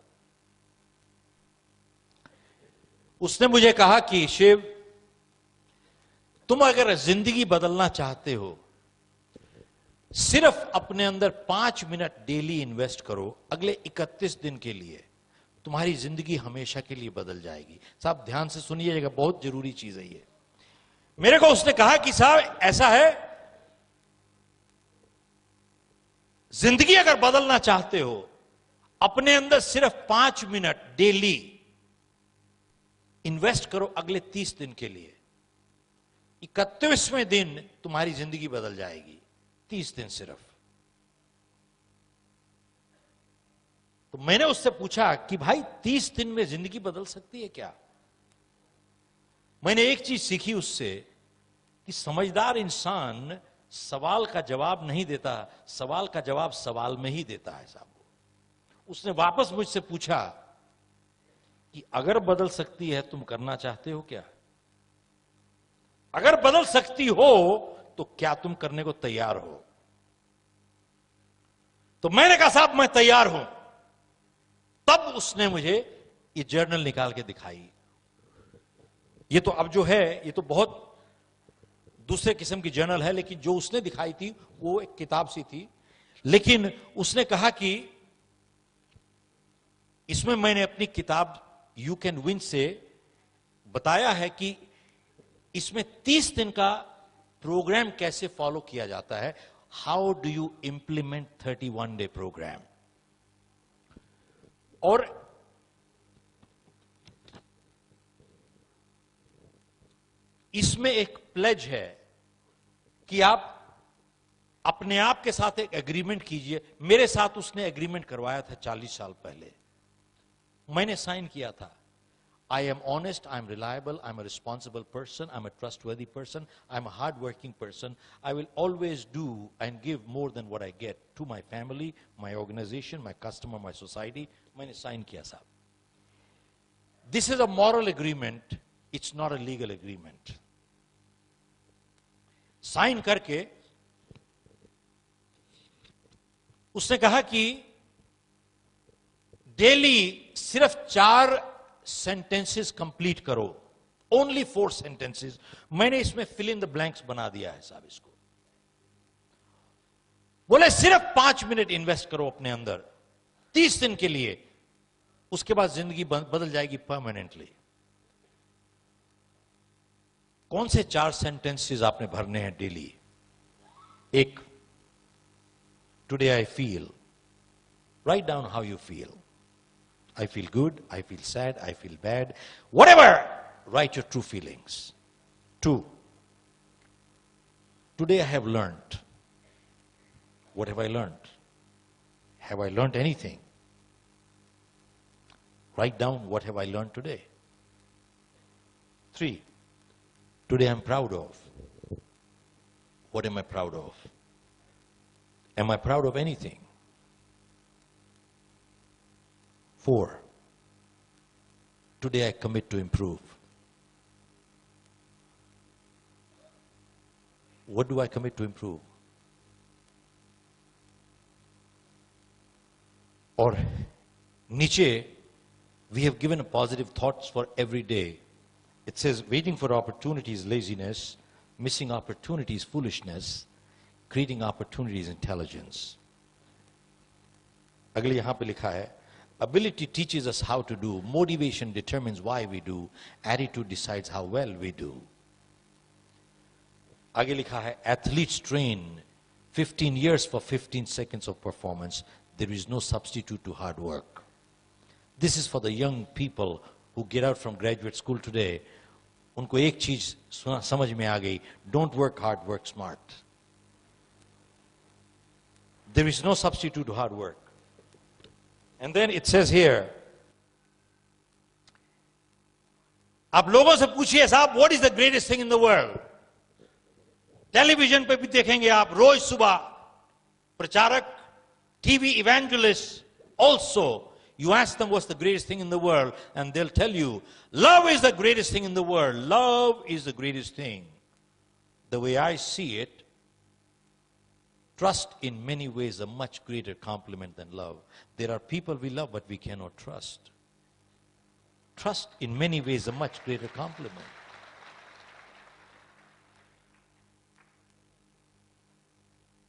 उसने मुझे कहा कि शिव, तुम अगर जिंदगी बदलना चाहते हो, सिर्फ अपने अंदर 5 मिनट डेली इन्वेस्ट करो अगले 31 दिन के लिए, तुम्हारी जिंदगी हमेशा के लिए बदल जाएगी. साहब ध्यान से सुनिएगा, बहुत जरूरी चीज है ये. मेरे को उसने कहा कि साहब ऐसा है, जिंदगी अगर बदलना चाहते हो, अपने अंदर सिर्फ 5 मिनट डेली इन्वेस्ट करो अगले 30 दिन के लिए. 31वें दिन तुम्हारी जिंदगी बदल जाएगी. 30 दिन सिर्फ. तो मैंने उससे पूछा कि भाई 30 दिन में जिंदगी बदल सकती है क्या? मैंने एक चीज सीखी उससे कि समझदार इंसान सवाल का जवाब नहीं देता, सवाल का जवाब सवाल में ही देता है साहब. उसने वापस मुझसे पूछा कि अगर बदल सकती है, तुम करना चाहते हो क्या? अगर बदल सकती हो तो क्या तुम करने को तैयार हो? तो मैंने कहा साहब मैं तैयार हूं. तब उसने मुझे ये जर्नल निकाल के दिखाई. ये तो अब जो है, ये तो बहुत दूसरे किस्म की जर्नल है, लेकिन जो उसने दिखाई थी वो एक किताब सी थी. लेकिन उसने कहा कि इसमें मैंने अपनी किताब यू कैन विन से बताया है कि इसमें 30 दिन का प्रोग्राम कैसे फॉलो किया जाता है. How do you implement 31 day program. और इसमें एक प्लेज है कि आप अपने आप के साथ एक एग्रीमेंट कीजिए. मेरे साथ उसने एग्रीमेंट करवाया था 40 साल पहले. मैंने साइन किया था. I am honest, I am reliable, I am a responsible person, I am a trustworthy person, I am a hard-working person. I will always do and give more than what I get to my family, my organization, my customer, my society. मैंने sign किया साहब. This is a moral agreement, it's not a legal agreement. Sign करके उसने कहा कि daily सिर्फ 4 sentences complete करो. Only 4 sentences. मैंने इसमें फिल इन द ब्लैंक्स बना दिया है साहब इसको. बोले सिर्फ 5 मिनट इन्वेस्ट करो अपने अंदर 30 दिन के लिए, उसके बाद जिंदगी बदल जाएगी परमानेंटली. कौन से 4 सेंटेंसेस आपने भरने हैं डेली? एक, today I feel. Write down how you feel. I feel good, I feel sad, I feel bad. Whatever, write your true feelings. 2, today I have learned what have I learned? Have I learned anything? Write down what have I learned today. 3, today I'm proud of. What am I proud of? Am I proud of anything? 4, today I commit to improve. What do I commit to improve? Or Nietzsche, we have given positive thoughts for every day. It says, waiting for opportunity is laziness, missing opportunity is foolishness, creating opportunity is intelligence. अगले यहाँ पे लिखा है, ability teaches us how to do, motivation determines why we do, attitude decides how well we do. आगे लिखा है, athletes train 15 years for 15 seconds of performance. There is no substitute to hard work. This is for the young people who get out from graduate school today. उनको एक चीज समझ में आ गई, don't work hard, work smart. There is no substitute to hard work. And then it says here, आप लोगों से पूछिए साहब, what is the greatest thing in the world? Television पे भी देखेंगे आप रोज सुबह प्रचारक, TV evangelists, also you ask them what's the greatest thing in the world and they'll tell you, love is the greatest thing in the world. Love is the greatest thing. The way I see it, trust in many ways a much greater compliment than love. There are people we love but we cannot trust. Trust in many ways a much greater compliment.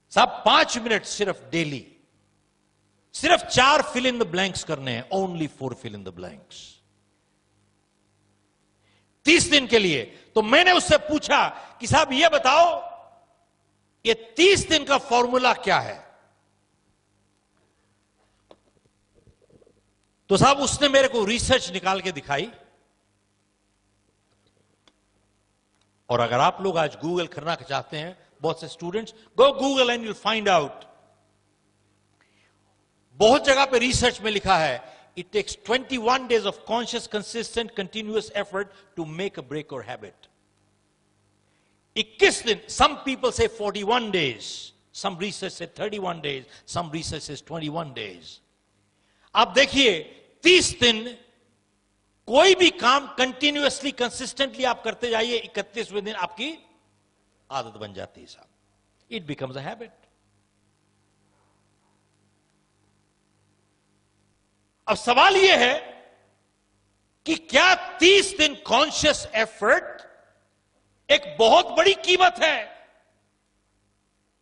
साहब 5 minute सिर्फ daily, सिर्फ 4 fill in the blanks करने हैं, only 4 fill in the blanks. 30 दिन के लिए. तो मैंने उससे पूछा कि साहब ये बताओ, ये 30 दिन का फॉर्मूला क्या है? तो साहब उसने मेरे को रिसर्च निकाल के दिखाई. और अगर आप लोग आज गूगल करना चाहते हैं, बहुत से students, go Google and you'll find out. बहुत जगह पे रिसर्च में लिखा है, it takes 21 days of conscious, consistent, continuous effort to make a break or habit. 21 दिन, some people say 41 days, some research say 31 days, some research says 21 days. आप देखिए 30 दिन कोई भी काम कंटिन्यूअसली, कंसिस्टेंटली आप करते जाइए, 31वें दिन आपकी आदत बन जाती है साहब. It becomes a habit. अब सवाल यह है कि क्या 30 दिन कॉन्शियस एफर्ट एक बहुत बड़ी कीमत है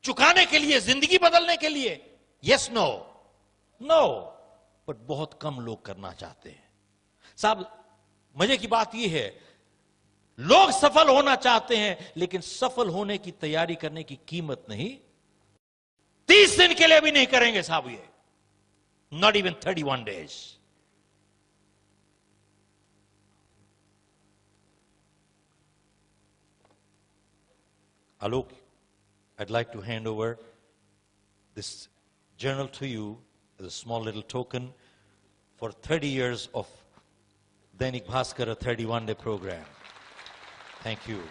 चुकाने के लिए, जिंदगी बदलने के लिए? Yes, no, no. बट बहुत कम लोग करना चाहते हैं साहब. मजे की बात यह है, लोग सफल होना चाहते हैं लेकिन सफल होने की तैयारी करने की कीमत नहीं. 30 दिन के लिए भी नहीं करेंगे साहब ये. Not even 31 days. Alok, I'd like to hand over this journal to you as a small little token for 30 years of Dainik Bhaskar, a 31-day program. Thank you.